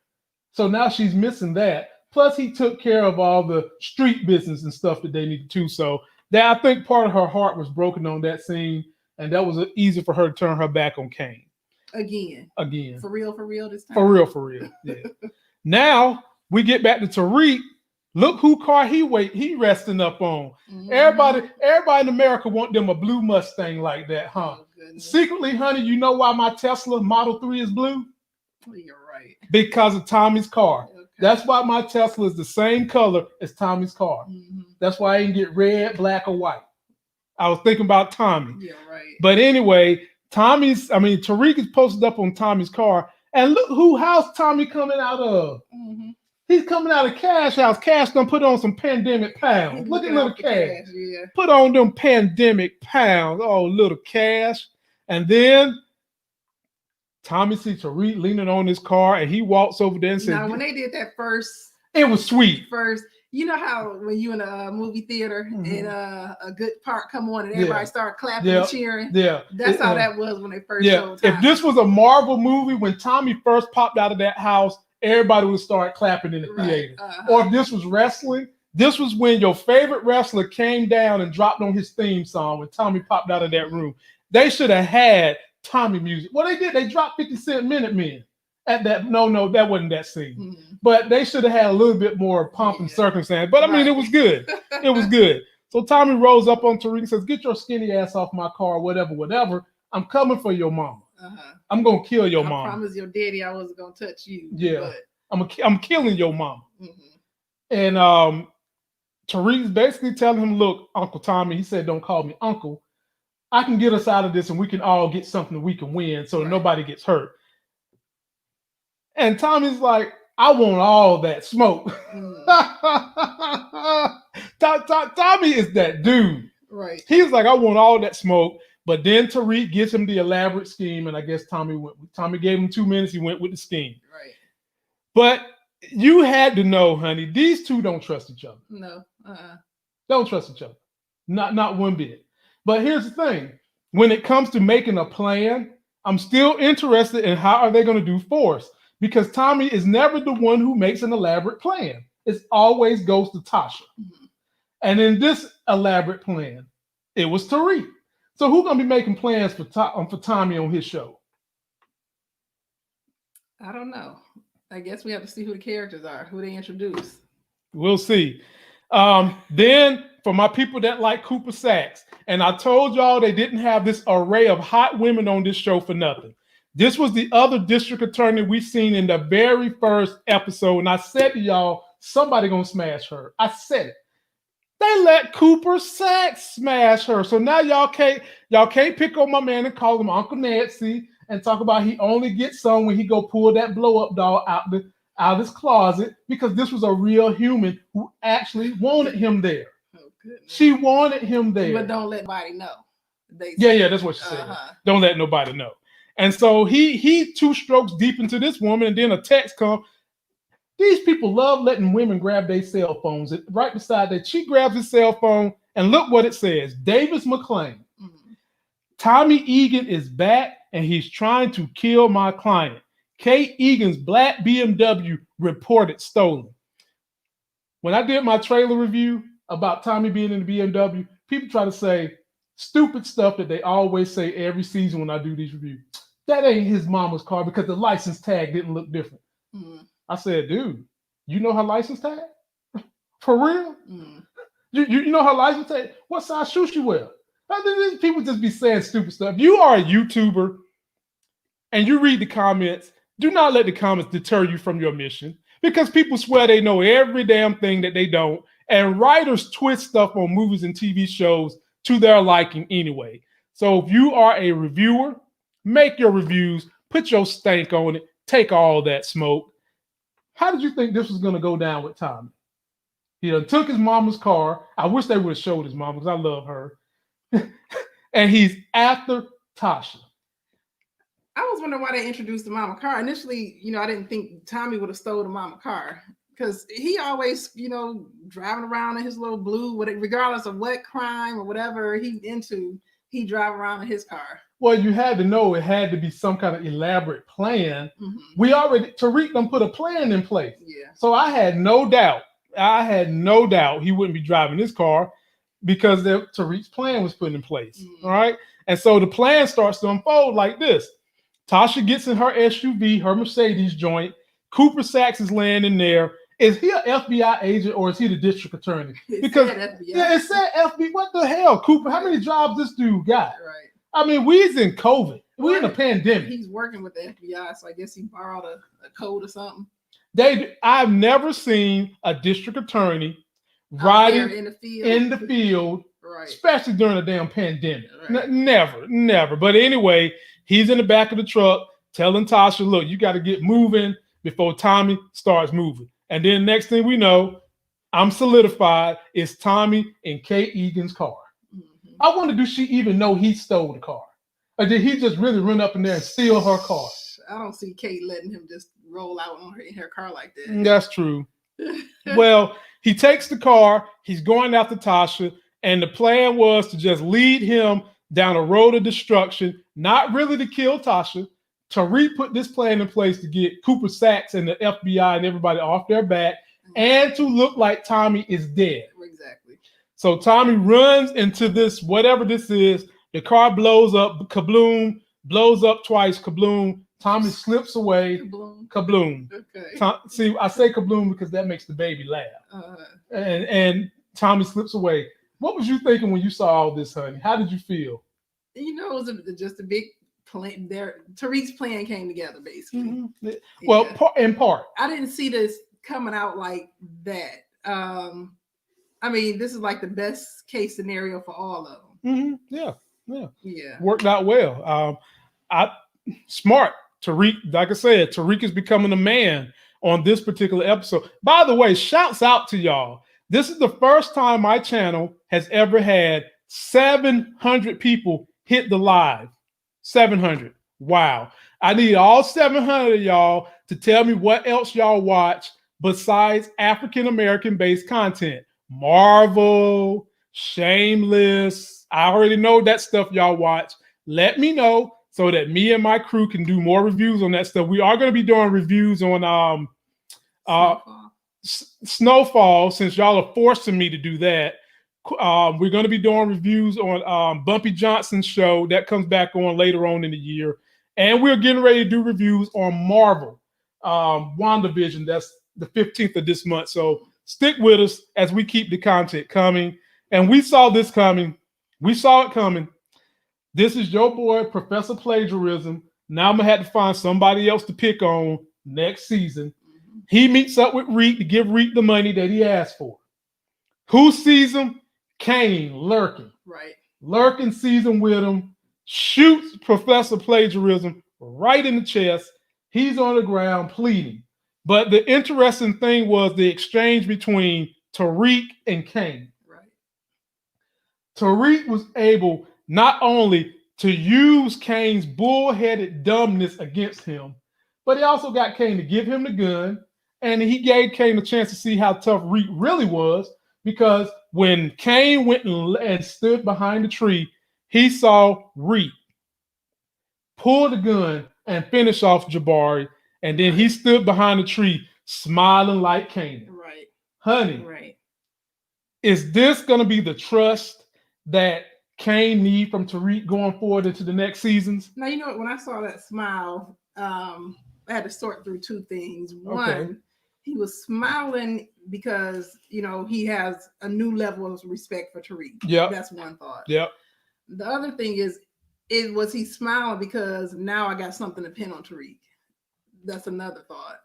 So now she's missing that. Plus, he took care of all the street business and stuff that they needed to. So that I think part of her heart was broken on that scene, and that was easy for her to turn her back on Kane. Again. For real this time. For real. Yeah. Now we get back to Tariq. Look who car he resting up on. Mm-hmm. Everybody in America want them a blue Mustang like that, huh? Oh, secretly, honey, you know why my Tesla Model 3 is blue? You're right. Because of Tommy's car. Okay. That's why my Tesla is the same color as Tommy's car. Mm-hmm. That's why I didn't get red, black, or white. I was thinking about Tommy. Yeah, right. But anyway, Tariq is posted up on Tommy's car, And look who house Tommy coming out of. Mm-hmm. He's coming out of Cash House. Cash done put on some pandemic pounds. Look at little Cash. Yeah. Put on them pandemic pounds. Oh, little Cash. And then Tommy sees Tariq leaning on his car, and he walks over there and says, now, when they did that first, it was sweet. You know how when you in a movie theater and a good part come on and everybody start clapping and cheering? Yeah. That's how that was when they first showed Tommy. If this was a Marvel movie, when Tommy first popped out of that house, everybody would start clapping in the theater. Or if this was wrestling, this was when your favorite wrestler came down and dropped on his theme song when Tommy popped out of that room. They should have had Tommy music. Well, they did. They dropped 50 Cent Minute Men at that. No, that wasn't that scene. Mm-hmm. But they should have had a little bit more pomp and circumstance. But I mean, it was good. It was good. So Tommy rolls up on Tariq and says, "Get your skinny ass off my car, whatever. I'm coming for your mama. I'm gonna kill your mama. I promised your daddy I wasn't gonna touch you. Yeah, but I'm killing your mama." Mm-hmm. And Tariq's basically telling him, "Look, Uncle Tommy," he said, "don't call me uncle. I can get us out of this and we can all get something we can win so nobody gets hurt." And Tommy's like, "I want all that smoke." Tommy is that dude. Right. He's like, "I want all that smoke." But then Tariq gives him the elaborate scheme, and I guess Tommy gave him 2 minutes. He went with the scheme. Right. But you had to know, honey, these two don't trust each other. No. Don't trust each other. Not one bit. But here's the thing. When it comes to making a plan, I'm still interested in how are they going to do force. Because Tommy is never the one who makes an elaborate plan. It always goes to Tasha. Mm-hmm. And in this elaborate plan, it was Tariq. So who's going to be making plans for Tommy on his show? I don't know. I guess we have to see who the characters are, who they introduce. We'll see. Then for my people that like Cooper Saxe, and I told y'all they didn't have this array of hot women on this show for nothing. This was the other district attorney we seen in the very first episode, and I said to y'all, somebody gonna smash her. I said it. They let Cooper Saxe smash her. So now y'all can't pick on my man and call him Uncle Nancy and talk about he only gets some when he go pull that blow up doll out of his closet, because this was a real human who actually wanted him there. Oh, goodness. She wanted him there. But don't let nobody know. Yeah, that's what she said. Don't let nobody know. And so he 2 strokes deep into this woman, and then a text comes. These people love letting women grab their cell phones. Right beside that, she grabs his cell phone, and look what it says. Davis McClain. Mm-hmm. Tommy Egan is back, and he's trying to kill my client. Kate Egan's black BMW reported stolen. When I did my trailer review about Tommy being in the BMW, people try to say stupid stuff that they always say every season when I do these reviews. That ain't his mama's car because the license tag didn't look different. Mm. I said, dude, you know her license tag? For real? Mm. You know her license tag? What size shoes she wear? These people just be saying stupid stuff. If you are a YouTuber and you read the comments, do not let the comments deter you from your mission, because people swear they know every damn thing that they don't, and writers twist stuff on movies and TV shows to their liking anyway. So if you are a reviewer, make your reviews, put your stank on it, take all that smoke. How did you think this was going to go down with Tommy? He done took his mama's car. I wish they would have showed his mama because I love her. And he's after Tasha. I was wondering why they introduced the mama car. Initially, I didn't think Tommy would have stole the mama car, because he always, driving around in his little blue, regardless of what crime or whatever he's into, he drive around in his car. Well, you had to know it had to be some kind of elaborate plan. Mm-hmm. Tariq done put a plan in place. Yeah. So I had no doubt he wouldn't be driving his car because Tariq's plan was put in place. Mm-hmm. All right. And so the plan starts to unfold like this. Tasha gets in her SUV, her Mercedes joint. Cooper Saxe is laying in there. Is he an FBI agent or is he the district attorney? Because it said FBI. What the hell, Cooper? How many jobs this dude got? Right. I mean, we's in COVID. We're in a pandemic. He's working with the FBI, so I guess he borrowed a code or something. I've never seen a district attorney riding in the field, right, especially during a damn pandemic. Right. Never. But anyway, he's in the back of the truck. telling Tasha, look, you got to get moving before Tommy starts moving. And then next thing we know, I'm solidified. It's Tommy in Kate Egan's car. Mhm. I wonder, do she even know he stole the car? Or did he just really run up in there and steal her car? I don't see Kate letting him just roll out on her in her car like that. That's true. Well, he takes the car. He's going after Tasha. And the plan was to just lead him down a road of destruction, not really to kill Tasha. Tariq put this plan in place to get Cooper Sachs and the FBI and everybody off their back and to look like Tommy is dead. Exactly. So Tommy runs into this, whatever this is. The car blows up, kabloom, blows up twice, kabloom. Tommy slips away, kabloom. Okay. See, I say kabloom because that makes the baby laugh. And Tommy slips away. What was you thinking when you saw all this, honey? How did you feel? You know, it was just a big plan. Tariq's plan came together, basically. Mm-hmm. Well, Yeah. in part. I didn't see this coming out like that. I mean, this is like the best case scenario for all of them. Mm-hmm. Yeah. Worked out well. Smart. Tariq, like I said, Tariq is becoming a man on this particular episode. By the way, shouts out to y'all. This is the first time my channel has ever had 700 people hit the live. 700. Wow. I need all 700 of y'all to tell me what else y'all watch besides African-American based content. Marvel, Shameless. I already know that stuff y'all watch. Let me know so that me and my crew can do more reviews on that stuff. We are going to be doing reviews on Snowfall, since y'all are forcing me to do that. We're going to be doing reviews on Bumpy Johnson's show that comes back on later on in the year. And we're getting ready to do reviews on Marvel, WandaVision. That's the 15th of this month. So stick with us as we keep the content coming. And we saw this coming. We saw it coming. This is your boy, Professor Plagiarism. Now I'm going to have to find somebody else to pick on next season. He meets up with Reek to give Reek the money that he asked for. Who sees him? Kane lurking. Right. Lurking sees him with him, shoots Professor Plagiarism right in the chest. He's on the ground pleading. But the interesting thing was the exchange between Tariq and Kane. Right. Tariq was able not only to use Kane's bullheaded dumbness against him, but he also got Kane to give him the gun, and he gave Kane a chance to see how tough Reek really was, because when Kane went and stood behind the tree, he saw Reek pull the gun and finish off Jabari, and then he stood behind the tree smiling like Kane. Right. Honey, Right. is this going to be the trust that Kane need from Tariq going forward into the next seasons? Now, you know what? When I saw that smile, I had to sort through two things. One, Okay. he was smiling because, you know, he has a new level of respect for Tariq. Yep. That's one thought. Yep. The other thing is, was he smiling because now I got something to pin on Tariq? That's another thought.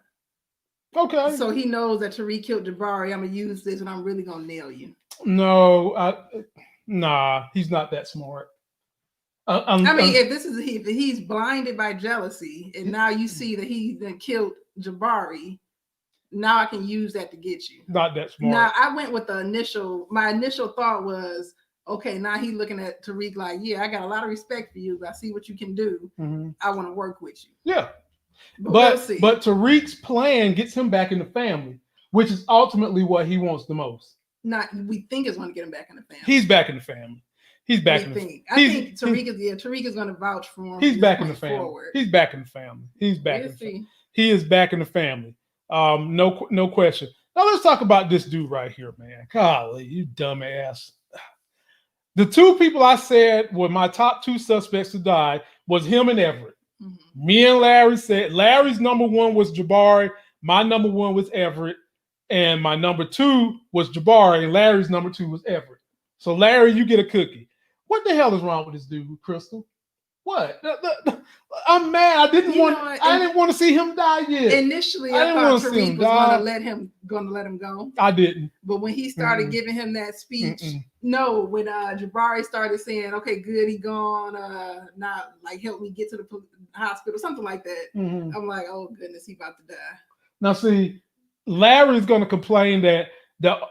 Okay. So he knows that Tariq killed Jabari. I'm going to use this and I'm really going to nail you. No, nah, he's not that smart. I mean, if he's blinded by jealousy, and now you see that he then killed Jabari, now I can use that to get you. Not that smart. Now I went with my initial thought was, okay, now he's looking at Tariq like, yeah, I got a lot of respect for you. I see what you can do. Mm-hmm. I want to work with you. Yeah. But But we'll see. Tariq's plan gets him back in the family, which is ultimately what he wants the most. We think it's going to get him back in the family. He's back in the family. He's back in the family. I think Tariq is going to vouch for him. He's back in the family. Forward. He's back in the family. He's back in the family. See. He is back in the family. No question. Now let's talk about this dude right here, man. Golly, you dumbass. The two people I said were my top two suspects to die was him and Everett. Mm-hmm. Me and Larry said Larry's number one was Jabari. My number one was Everett. And my number two was Jabari. And Larry's number two was Everett. So Larry, you get a cookie. What the hell is wrong with this dude, Crystal? What? I'm mad. I didn't want to see him die yet. Initially, I thought Tariq was gonna let him go. I didn't. But when he started giving him that speech, when Jabari started saying, "Okay, good, he gone. Not like help me get to the hospital," something like that. I'm like, "Oh goodness, he about to die." Now, see, Larry's gonna complain that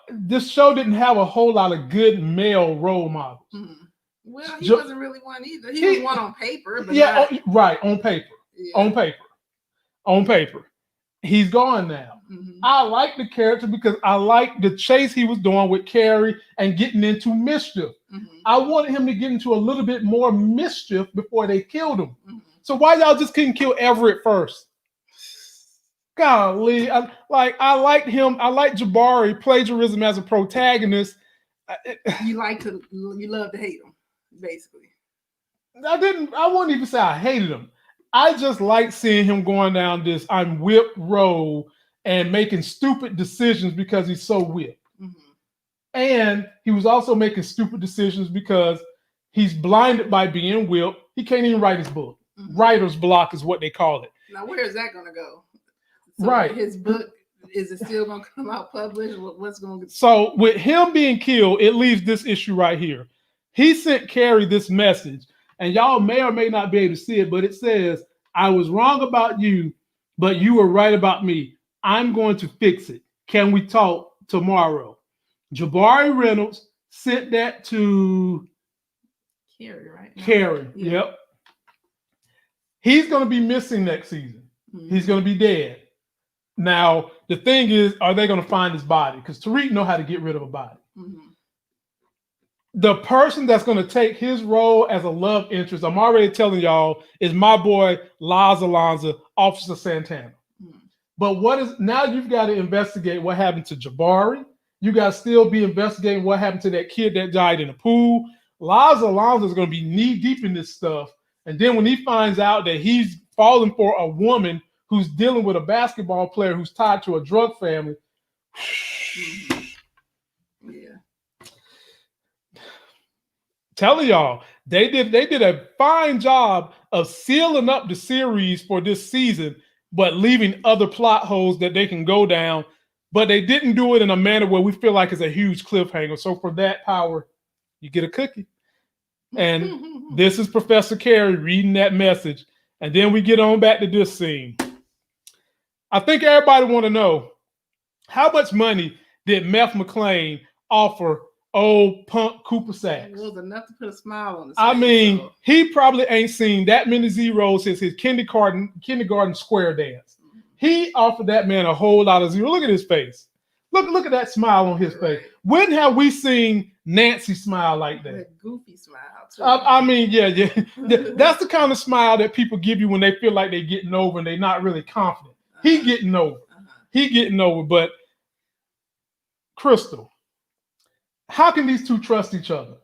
this show didn't have a whole lot of good male role models. Well, he wasn't really one either. He was one on paper, but right, on paper. Yeah. On paper. He's gone now. I like the character because I like the chase he was doing with Carrie and getting into mischief. I wanted him to get into a little bit more mischief before they killed him. So why y'all just couldn't kill Everett first? Golly, I liked him. I like Jabari plagiarism as a protagonist. You love to hate him, basically. I wouldn't even say I hated him. I just like seeing him going down this I'm whipped road and making stupid decisions because he's so whipped. And he was also making stupid decisions because he's blinded by being whipped. He can't even write his book. Writer's block is what they call it. Now, where is that going to go? So right. His book, is it still going to come out published? What's going to? So with him being killed, it leaves this issue right here. He sent Carrie this message, and y'all may or may not be able to see it, but it says, "I was wrong about you, but you were right about me. I'm going to fix it. Can we talk tomorrow?" Jabari Reynolds sent that to Carrie, right? Carrie, yep. He's going to be missing next season. He's going to be dead. Now, the thing is, are they going to find his body? Because Tariq know how to get rid of a body. The person that's going to take his role as a love interest, I'm already telling y'all, is my boy Laz Alonza, Officer Santana. But now you've got to investigate what happened to Jabari. You got to still be investigating what happened to that kid that died in the pool. Laz Alonza is going to be knee deep in this stuff. And then when he finds out that he's falling for a woman who's dealing with a basketball player who's tied to a drug family. Telling y'all, they did a fine job of sealing up the series for this season, but leaving other plot holes that they can go down. But they didn't do it in a manner where we feel like it's a huge cliffhanger. So for that power, you get a cookie. And this is Professor Carrie reading that message. And then we get on back to this scene. I think everybody want to know, how much money did Meth McClain offer old punk Cooper Sacks? It was enough to put a smile on his face. I mean, he probably ain't seen that many zeros since his kindergarten square dance. He offered that man a whole lot of zeros. Look at his face. Look at that smile on his face. When have we seen Nancy smile like that? That goofy smile. I mean, yeah. That's the kind of smile that people give you when they feel like they're getting over and they're not really confident. He getting over. He getting over. But Crystal, how can these two trust each other?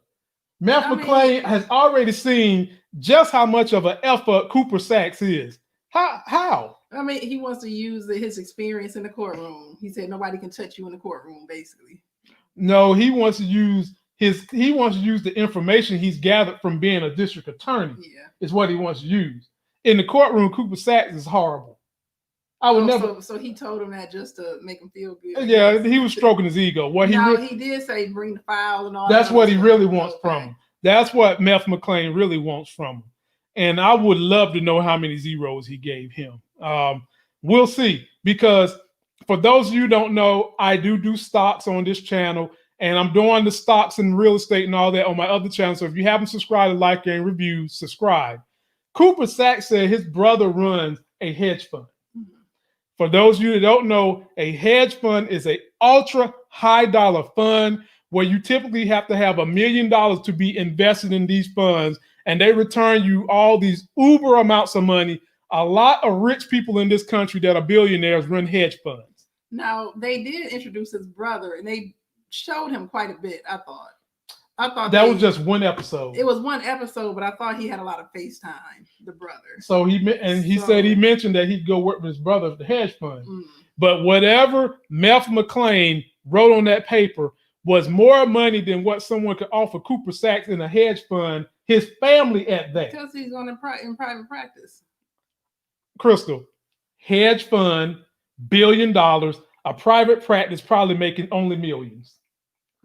Meth McClain has already seen just how much of an effort Cooper Sacks is. How? I mean, he wants to use his experience in the courtroom. He said nobody can touch you in the courtroom, basically. No, he wants to use the information he's gathered from being a district attorney. Yeah. Is what he wants to use. In the courtroom, Cooper Sacks is horrible. I would never. So he told him that just to make him feel good. Yeah, he was stroking his ego. He did say bring the file and all. That's what he really wants from him. That's what Meth McClain really wants from him. And I would love to know how many zeros he gave him. We'll see. Because for those of you who don't know, I do stocks on this channel. And I'm doing the stocks and real estate and all that on my other channel. So if you haven't subscribed to Like and Review, subscribe. Cooper Sacks said his brother runs a hedge fund. For those of you that don't know, a hedge fund is an ultra high dollar fund where you typically have to have $1 million to be invested in these funds, and they return you all these uber amounts of money. A lot of rich people in this country that are billionaires run hedge funds. Now, they did introduce his brother, and they showed him quite a bit, I thought that was just one episode. It was one episode, but I thought he had a lot of FaceTime, the brother. So he said he mentioned that he'd go work with his brother at the hedge fund. But whatever Meth McClain wrote on that paper was more money than what someone could offer Cooper Sacks in a hedge fund, his family at that. Because he's going in private practice. Crystal, hedge fund, $1 billion, a private practice probably making only millions.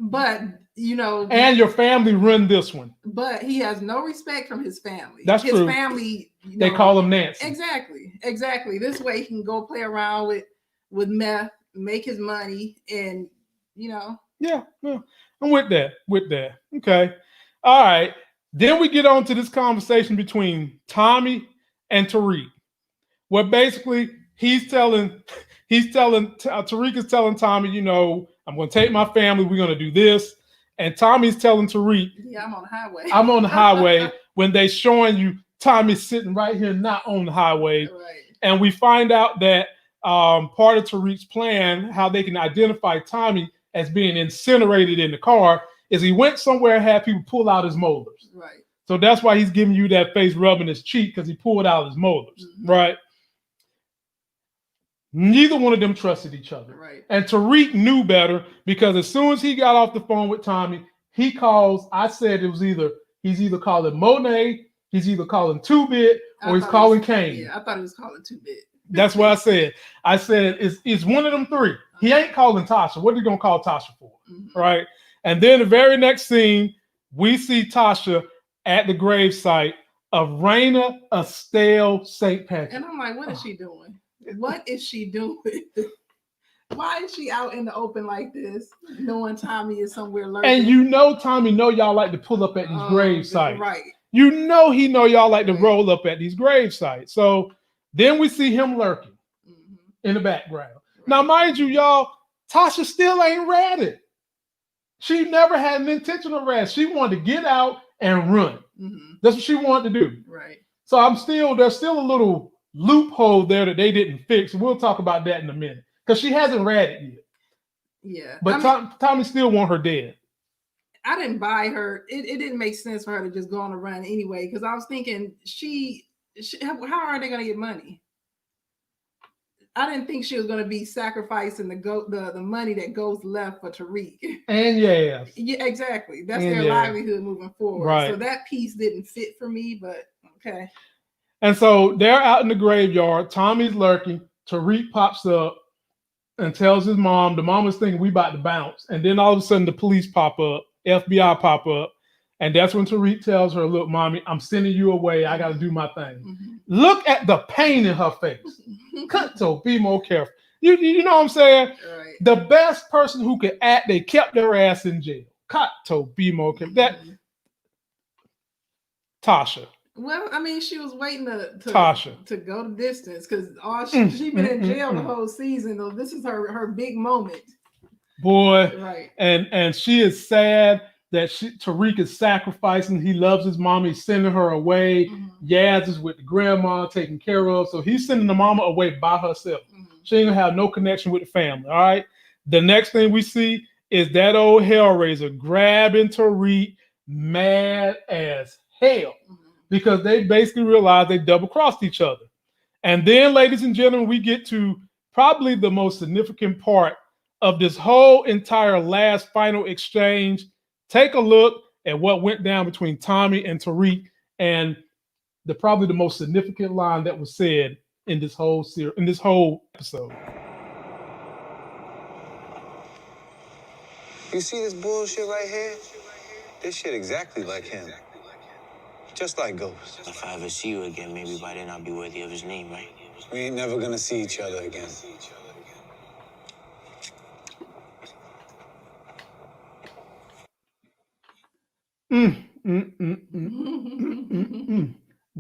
But, and your family run this one. But he has no respect from his family. That's his true. Family, they call him Nancy. Exactly. This way he can go play around with meth, make his money, and Yeah, I'm with that. Okay. All right. Then we get on to this conversation between Tommy and Tariq, where basically Tariq is telling Tommy, I'm going to take my family. We're going to do this. And Tommy's telling Tariq, I'm on the highway. I'm on the highway when they showing you Tommy's sitting right here, not on the highway. Right. And we find out that part of Tariq's plan, how they can identify Tommy as being incinerated in the car, is he went somewhere and had people pull out his molars. Right. So that's why he's giving you that face rubbing his cheek, because he pulled out his molars. Mm-hmm. Right. Neither one of them trusted each other. Right. And Tariq knew better, because as soon as he got off the phone with Tommy, he calls, I said it was he's either calling Monet, he's either calling 2-Bit, or he's calling Kane. Yeah, I thought he was calling 2-Bit. That's what I said. I said it's one of them three. He ain't calling Tasha. What are you gonna call Tasha for? Mm-hmm. Right. And then the very next scene, we see Tasha at the gravesite of Raina Estelle St. Patrick. And I'm like, what is she doing? What is she doing? Why is she out in the open like this, knowing Tommy is somewhere lurking? And Tommy y'all like to pull up at these grave sites. Right. He know y'all like to roll up at these grave sites. So then we see him lurking in the background. Right. Now, mind you, y'all, Tasha still ain't ratted. She never had an intention of rat. She wanted to get out and run. Mm-hmm. That's what she wanted to do. Right. So there's still a little loophole there that they didn't fix. We'll talk about that in a minute, because she hasn't ratted yet. Yeah. But Tommy still want her dead. I didn't buy her. It didn't make sense for her to just go on a run anyway, because I was thinking how are they going to get money? I didn't think she was going to be sacrificing the money that goes left for Tariq. And yeah, exactly. That's their livelihood moving forward. Right. So that piece didn't fit for me, but okay. And so they're out in the graveyard. Tommy's lurking. Tariq pops up and tells his mom. The mom was thinking we about to bounce. And then all of a sudden the police pop up, FBI pop up. And that's when Tariq tells her, look, mommy, I'm sending you away. I got to do my thing. Mm-hmm. Look at the pain in her face. Cutto, be more careful. You know what I'm saying? Right. The best person who could act, they kept their ass in jail. Cutto, be more careful. That Tasha. Well, I mean, she was waiting Tasha to go the distance, because she been in jail the whole season. Though this is her big moment. Boy, right? And she is sad that Tariq is sacrificing. He loves his mom. He's sending her away. Mm-hmm. Yaz is with the grandma taken care of, so he's sending the mama away by herself. Mm-hmm. She ain't gonna have no connection with the family. All right. The next thing we see is that old Hellraiser grabbing Tariq, mad as hell. Mm-hmm. Because they basically realized they double-crossed each other. And then, ladies and gentlemen, we get to probably the most significant part of this whole entire last final exchange. Take a look at what went down between Tommy and Tariq, and probably the most significant line that was said in this whole episode. You see this bullshit right here? This shit exactly like him. Just like Ghost. If I ever see you again, maybe by then I'll be worthy of his name, right? We ain't never gonna see each other again.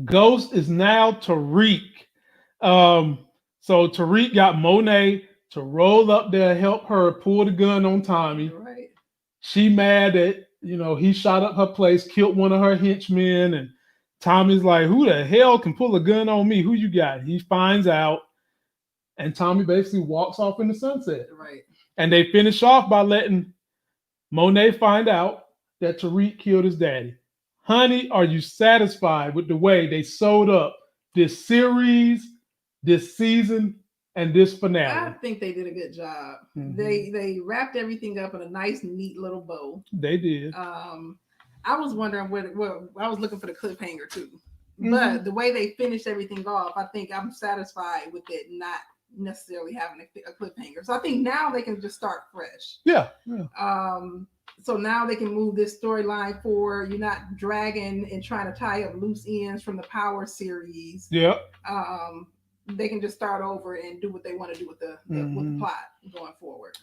Ghost is now Tariq. So Tariq got Monet to roll up there, help her pull the gun on Tommy. Right. She mad that he shot up her place, killed one of her henchmen, and Tommy's like, who the hell can pull a gun on me? Who you got? He finds out, and Tommy basically walks off in the sunset. Right. And they finish off by letting Monet find out that Tariq killed his daddy. Honey, are you satisfied with the way they sewed up this series, this season, and this I finale. think they did a good job. Mhm. They wrapped everything up in a nice, neat little bow. They did. I was wondering what I was looking for the cliffhanger too, Mhm. but the way they finished everything off, I think I'm satisfied with it not necessarily having a cliffhanger. So I think now they can just start fresh. Yeah. So now they can move this storyline forward. You're not dragging and trying to tie up loose ends from the Power series. Yeah. They can just start over and do what they want to do with the plot going forward.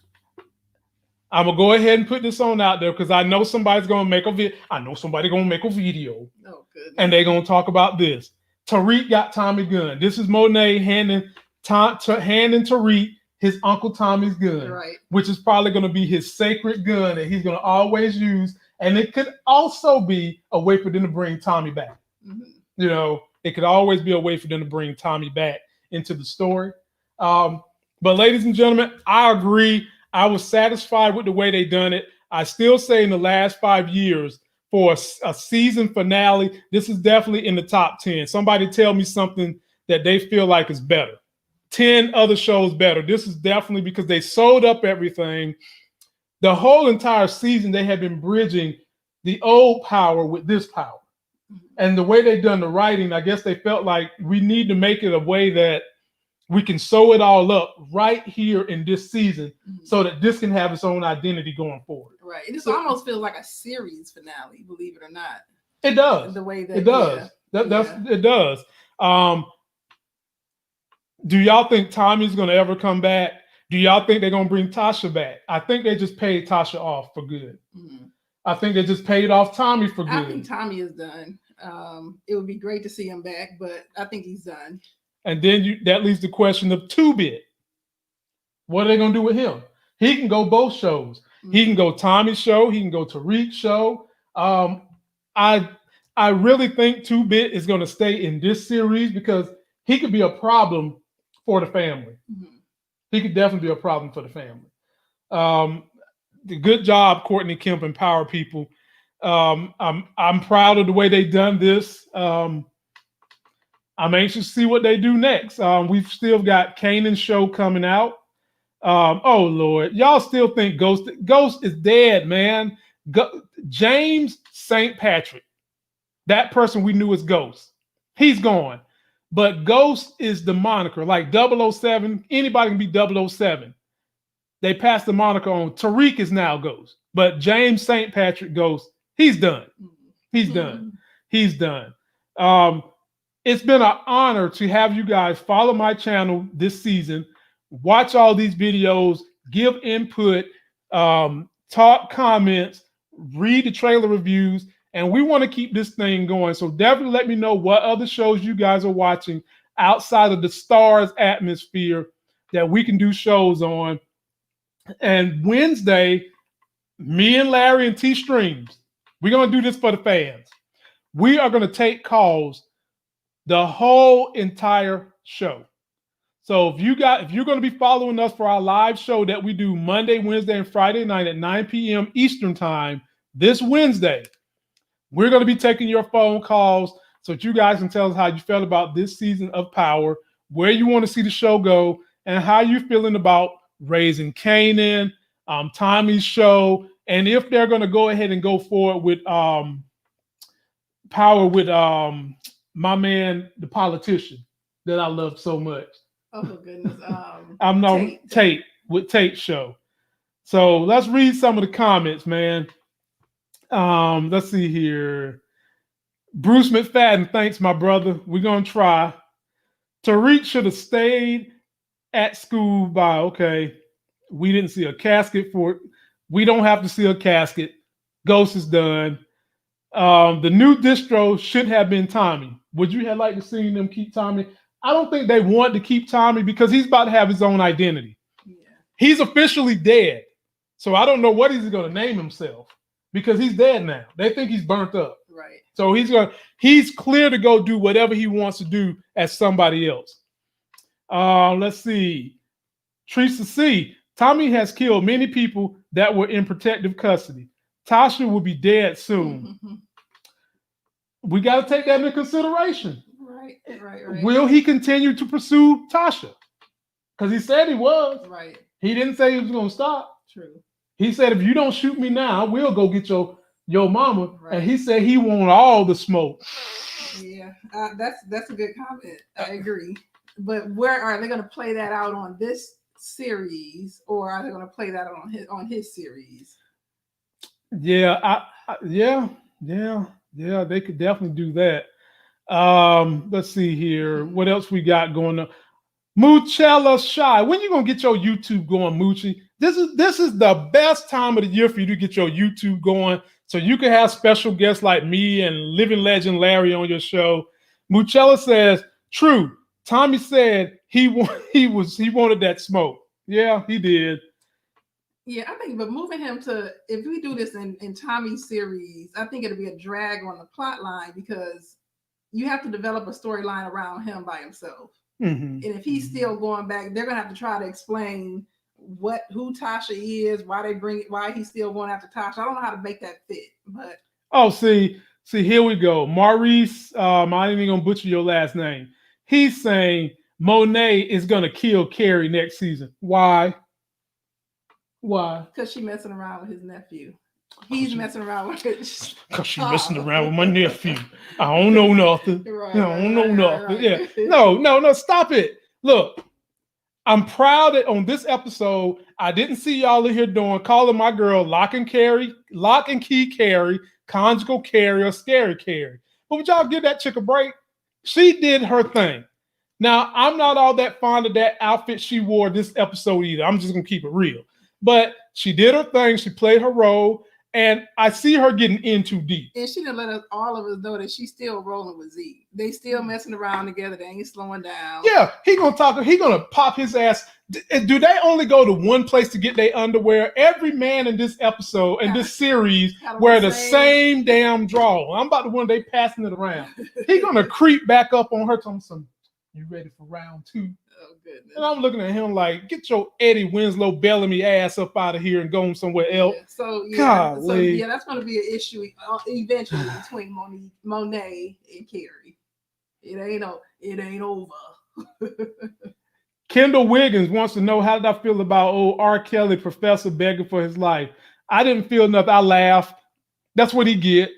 I'm gonna go ahead and put this on out there because I know somebody's gonna make a video. I know somebody gonna make a video, and they're gonna talk about this. Tariq got Tommy gun. This is Monet handing Tariq his Uncle Tommy's gun, Right. which is probably gonna be his sacred gun that he's gonna always use, and it could also be a way for them to bring Tommy back. Mm-hmm. You know, it could always be a way for them to bring Tommy back into the story. But ladies and gentlemen, I agree. I was satisfied with the way they done it. I still say in the last 5 years for a season finale, this is definitely in the top 10. Somebody tell me something that they feel like is better. 10 other shows better. This is definitely because they sold up everything. The whole entire season, they have been bridging the old power with this power. And the way they've done the writing, I guess they felt like we need to make it a way that we can sew it all up right here in this season so that this can have its own identity going forward. Right. It just almost feels like a series finale, believe it or not. It does. The way that it does. It does. Do y'all think Tommy's going to ever come back? Do y'all think they're going to bring Tasha back? I think they just paid Tasha off for good. Mm-hmm. I think they just paid off Tommy for good. I think Tommy is done. It would be great to see him back, but I think he's done. And then that leaves the question of 2-Bit. What are they going to do with him? He can go both shows. Mm-hmm. He can go Tommy's show. He can go Tariq's show. I really think 2-Bit is going to stay in this series because he could be a problem for the family. Mm-hmm. He could definitely be a problem for the family. The good job, Courtney Kemp and Power People. I'm proud of the way they've done this. I'm anxious to see what they do next. We've still got Kanan's show coming out. Oh Lord, y'all still think Ghost is dead, man. James St. Patrick, that person we knew as Ghost, he's gone. But Ghost is the moniker, like 007. Anybody can be 007. They passed the moniker on. Tariq is now Ghost, but James St. Patrick Ghost, he's done. He's done. He's done. It's been an honor to have you guys follow my channel this season, watch all these videos, give input, talk comments, read the trailer reviews, and we want to keep this thing going. So definitely let me know what other shows you guys are watching outside of the Stars atmosphere that we can do shows on. And Wednesday, me and Larry and T Streams, we're going to do this for the fans. We are going to take calls the whole entire show. So if you're going to be following us for our live show that we do Monday, Wednesday, and Friday night at 9 p.m. Eastern time, this Wednesday, we're going to be taking your phone calls so that you guys can tell us how you felt about this season of Power, where you want to see the show go, and how you're feeling about raising Kanan, Tommy's show, and if they're going to go ahead and go forward with Power with my man, the politician that I love so much. Oh goodness. I'm no Tate with Tate's show. So let's read some of the comments, man. Let's see here. Bruce McFadden, thanks, my brother. We're gonna try. Tariq should have stayed at school by okay. We didn't see a casket for it. We don't have to see a casket. Ghost is done. The new distro should have been Tommy. Would you have liked to see them keep Tommy? I don't think they want to keep Tommy because he's about to have his own identity. Yeah. He's officially dead. So I don't know what he's going to name himself because he's dead now. They think he's burnt up. Right. So he's clear to go do whatever he wants to do as somebody else. Let's see. Teresa C. Tommy has killed many people that were in protective custody. Tasha will be dead soon. Mm-hmm. We got to take that into consideration. Right. Will he continue to pursue Tasha? Because he said he was. Right. He didn't say he was going to stop. True. He said, if you don't shoot me now, I will go get your mama. Right. And he said he want all the smoke. Yeah, that's a good comment. I agree. But where are they going to play that out on this series, or are they going to play that on his series? Yeah, yeah. They could definitely do that. Let's see here. What else we got going on? Moochella Shy. When you gonna get your YouTube going, Moochie? This is the best time of the year for you to get your YouTube going, so you can have special guests like me and living legend Larry on your show. Moochella says, "True. Tommy said he wanted that smoke. Yeah, he did. Yeah, I think, but moving him to, if we do this in Tommy's series, I think it'll be a drag on the plot line because you have to develop a storyline around him by himself. Mm-hmm. And if he's still going back, they're gonna have to try to explain who Tasha is, why he's still going after Tasha. I don't know how to make that fit, but see, here we go. Maurice, I ain't even gonna butcher your last name. He's saying Monet is gonna kill Carrie next season. Why? Because she's messing around with his nephew. He's messing around with it. Because she's messing around with my nephew. I don't know nothing. Right, I don't know nothing. Right. Yeah. No, stop it. Look, I'm proud that on this episode, I didn't see y'all in here calling my girl Lock and Key Carrie, Conjugal Carrie, or Scary Carrie. But would y'all give that chick a break? She did her thing. Now, I'm not all that fond of that outfit she wore this episode either. I'm just going to keep it real. But she did her thing. She played her role. And I see her getting in too deep. And she didn't let all of us know that she's still rolling with Zeke. They still messing around together. They ain't slowing down. Yeah, he gonna pop his ass. Do they only go to one place to get their underwear? Every man in this episode, in this series, wear the same damn draw. I'm about to one day passing it around. He gonna creep back up on her, telling some, you ready for round 2? Oh, goodness. And I'm looking at him like, get your Eddie Winslow Bellamy ass up out of here and go somewhere else. Yeah. So that's going to be an issue eventually between Monet and Carrie. It ain't over. Kendall Wiggins wants to know, how did I feel about old R. Kelly professor begging for his life? I didn't feel nothing. I laughed. That's what he get.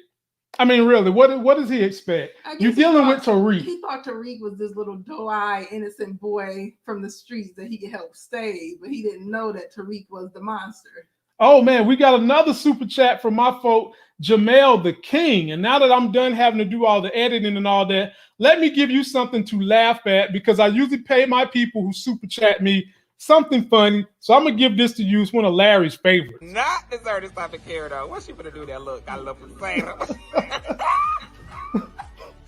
I mean, really, what does he expect? You're dealing with Tariq. He thought Tariq was this little doe-eyed, innocent boy from the streets that he could help save, but he didn't know that Tariq was the monster. Oh, man, we got another super chat from my folk, Jamel the King. And now that I'm done having to do all the editing and all that, let me give you something to laugh at, because I usually pay my people who super chat me something funny. So I'm going to give this to you. It's one of Larry's favorites. Not deserve this type of care, though. What's she gonna do that look? I love the same.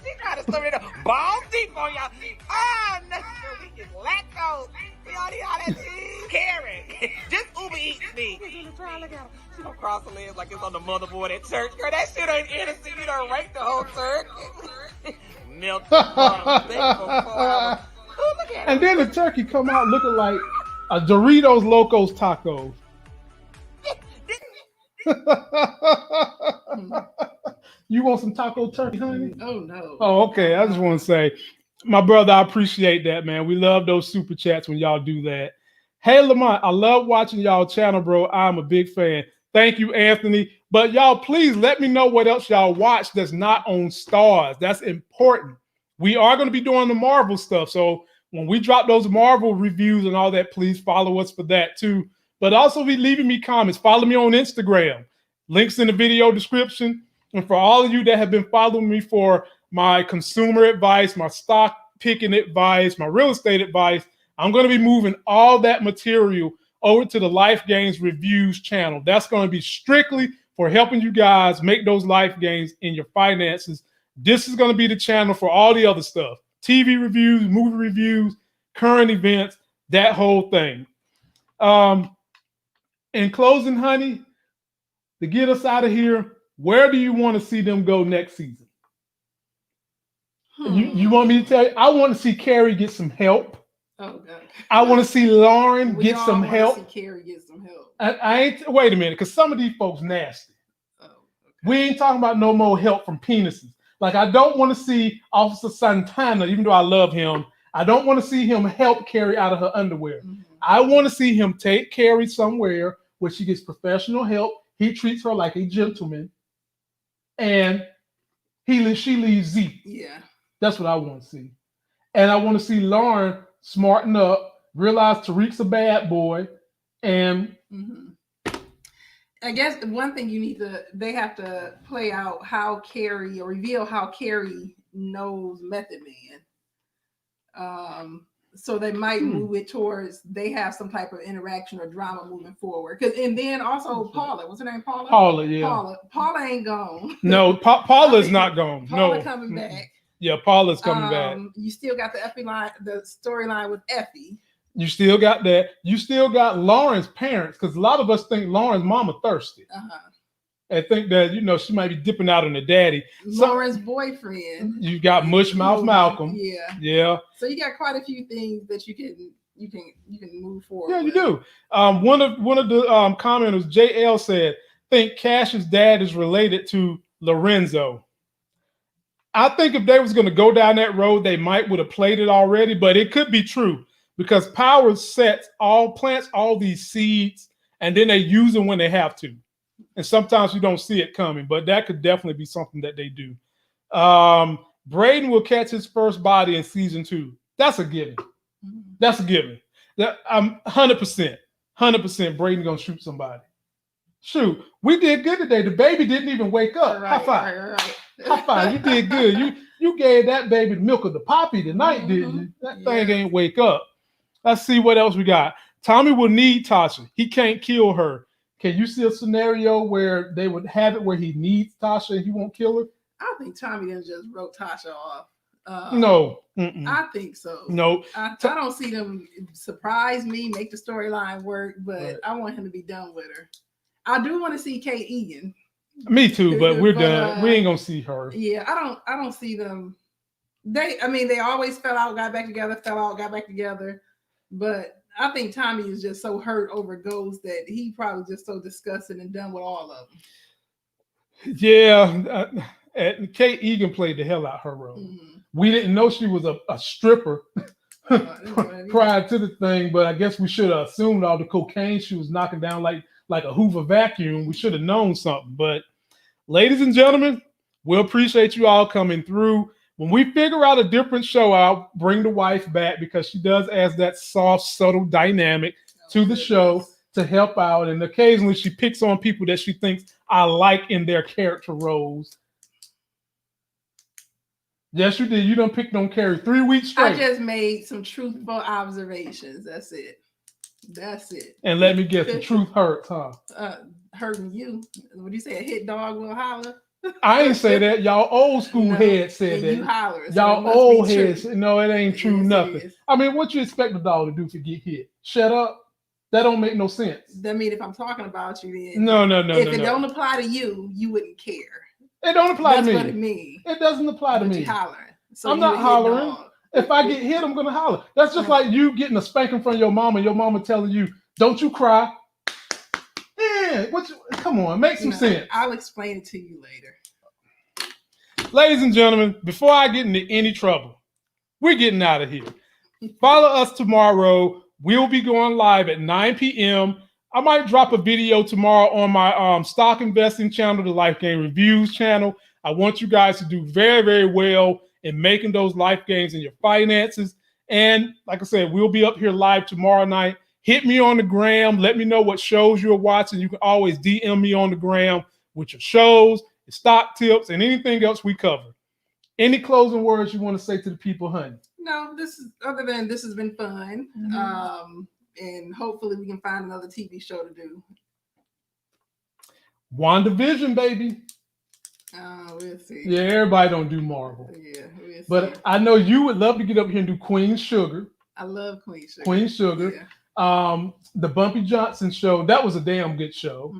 She trying to stir it up. Balls deep on y'all. I'm not sure we can let go. We already all that cheese. Carrie, just Uber Eats me. She gonna cross her legs like it's on the motherboard at church. Girl, that shit ain't innocent. You done raped the whole church. Milk. And then the turkey come out looking like a Doritos Locos taco. You want some taco turkey, honey? Oh, no. Oh, okay. I just want to say, my brother, I appreciate that, man. We love those super chats when y'all do that. Hey, Lamont, I love watching y'all channel, bro. I'm a big fan. Thank you, Anthony. But y'all, please let me know what else y'all watch that's not on Stars. That's important. We are going to be doing the Marvel stuff. So when we drop those Marvel reviews and all that, please follow us for that too. But also be leaving me comments. Follow me on Instagram. Links in the video description. And for all of you that have been following me for my consumer advice, my stock picking advice, my real estate advice, I'm going to be moving all that material over to the Life Gains Reviews channel. That's going to be strictly for helping you guys make those life gains in your finances. This is going to be the channel for all the other stuff. TV reviews, movie reviews, current events, that whole thing. In closing, honey, to get us out of here, where do you want to see them go next season? You want me to tell you? I want to see Carrie get some help. Oh, God. I want to see Lauren get some help. See Carrie get some help. I ain't. Wait a minute, because some of these folks nasty. Oh, okay. We ain't talking about no more help from penises. Like, I don't want to see Officer Santana, even though I love him. I don't want to see him help Carrie out of her underwear. I want to see him take Carrie somewhere where she gets professional help. He treats her like a gentleman, and she leaves Zeke. Yeah. That's what I want to see. And I want to see Lauren smarten up, realize Tariq's a bad boy, and I guess one thing they have to play out how Carrie, or reveal how Carrie knows Method Man. So they might move it towards they have some type of interaction or drama moving forward. And then also Paula, what's her name? Paula? Paula, yeah. Paula ain't gone. No, Paula's not gone. Paula No. coming back. Yeah, Paula's coming back. You still got the storyline with Effie. You still got that. You still got Lauren's parents, because a lot of us think Lauren's mama thirsty. And think that, she might be dipping out on the daddy. Lauren's boyfriend. You got Mush Mouth Malcolm. Yeah. Yeah. So you got quite a few things that you can move forward. Yeah, you with. do. One of the commenters, JL, said, think Cash's dad is related to Lorenzo. I think if they was going to go down that road, they might would have played it already, but it could be true because Power plants all these seeds, and then they use them when they have to. And sometimes you don't see it coming, but that could definitely be something that they do. Brayden will catch his first body in season 2. That's a given. That's a given. I'm 100%. Brayden gonna shoot somebody. Shoot, we did good today. The baby didn't even wake up. Right, High five. Right. High five. You did good. You gave that baby the milk of the poppy tonight, didn't you? That thing ain't wake up. Let's see what else we got. Tommy will need Tasha. He can't kill her. Can you see a scenario where they would have it where he needs Tasha and he won't kill her? I think Tommy done just wrote Tasha off. No. I think so. No. I don't see them surprise me, make the storyline work, but Right. I want him to be done with her. I do want to see Kate Egan. Me too, but we're done. We ain't gonna see her. Yeah, I don't see them. They always fell out, got back together, fell out, got back together. But I think Tommy is just so hurt over Ghost that he probably just so disgusted and done with all of them. Yeah, and Kate Egan played the hell out her role. We didn't know she was a stripper prior to the thing, but I guess we should have assumed all the cocaine she was knocking down like a Hoover vacuum. We should have known something. But ladies and gentlemen, we appreciate you all coming through. When we figure out a different show, I'll bring the wife back because she does add that soft, subtle dynamic to the show to help out. And occasionally she picks on people that she thinks I like in their character roles. Yes, you did. You done picked on Carrie 3 weeks straight. I just made some truthful observations. That's it. And let me guess, the truth hurts, huh? Hurting you. What do you say? A hit dog will holler? I ain't say that. Y'all old school heads said that. You holler. Y'all old heads. No, it ain't true. Yes, nothing. I mean, what you expect a dog to do to get hit? Shut up. That don't make no sense. That mean if I'm talking about you, then no. If it don't apply to you, you wouldn't care. It don't apply to me. That's what it means. It doesn't apply to me. You hollering. So I'm not hollering. If I get hit, I'm gonna holler. That's just like you getting a spanking from your mama. Your mama telling you, "Don't you cry." Yeah, come on, make some sense. I'll explain it to you later. Ladies and gentlemen, before I get into any trouble, we're getting out of here. Follow us tomorrow. We'll be going live at 9 p.m. I might drop a video tomorrow on my stock investing channel, the Life Game Reviews channel. I want you guys to do very, very well in making those life gains in your finances. And like I said, we'll be up here live tomorrow night. Hit me on the gram. Let me know what shows you're watching. You can always DM me on the gram with your shows, your stock tips, and anything else we cover. Any closing words you want to say to the people, honey? No, this has been fun. And hopefully we can find another TV show to do. WandaVision, baby. We'll see. Yeah, everybody don't do Marvel. Yeah, we'll see. But I know you would love to get up here and do Queen Sugar. I love Queen Sugar. Queen Sugar. Yeah. The Bumpy Johnson show, that was a damn good show.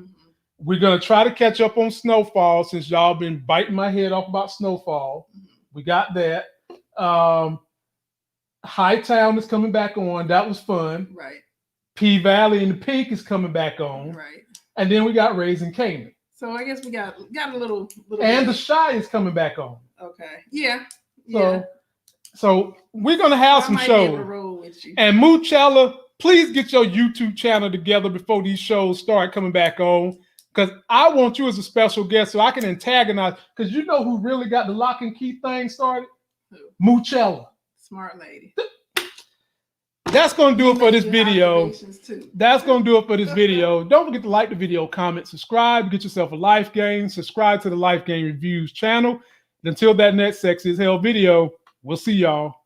We're going to try to catch up on Snowfall since y'all been biting my head off about Snowfall. We got that. Hightown is coming back on. That was fun. Right. P-Valley and the Pink is coming back on. Right. And then we got Raising Canaan. So I guess we got a little and bit. The Shy is coming back on. Okay. Yeah. So So we're gonna have I some might be able to shows. roll with you. And Moochella, please get your YouTube channel together before these shows start coming back on. Because I want you as a special guest so I can antagonize. Because you know who really got the lock and key thing started? Moochella. Smart lady. That's going to do it for this video. Too. That's going to do it for this video. Don't forget to like the video, comment, subscribe, get yourself a Life Game. Subscribe to the Life Game Reviews channel. And until that next Sexy as Hell video, we'll see y'all.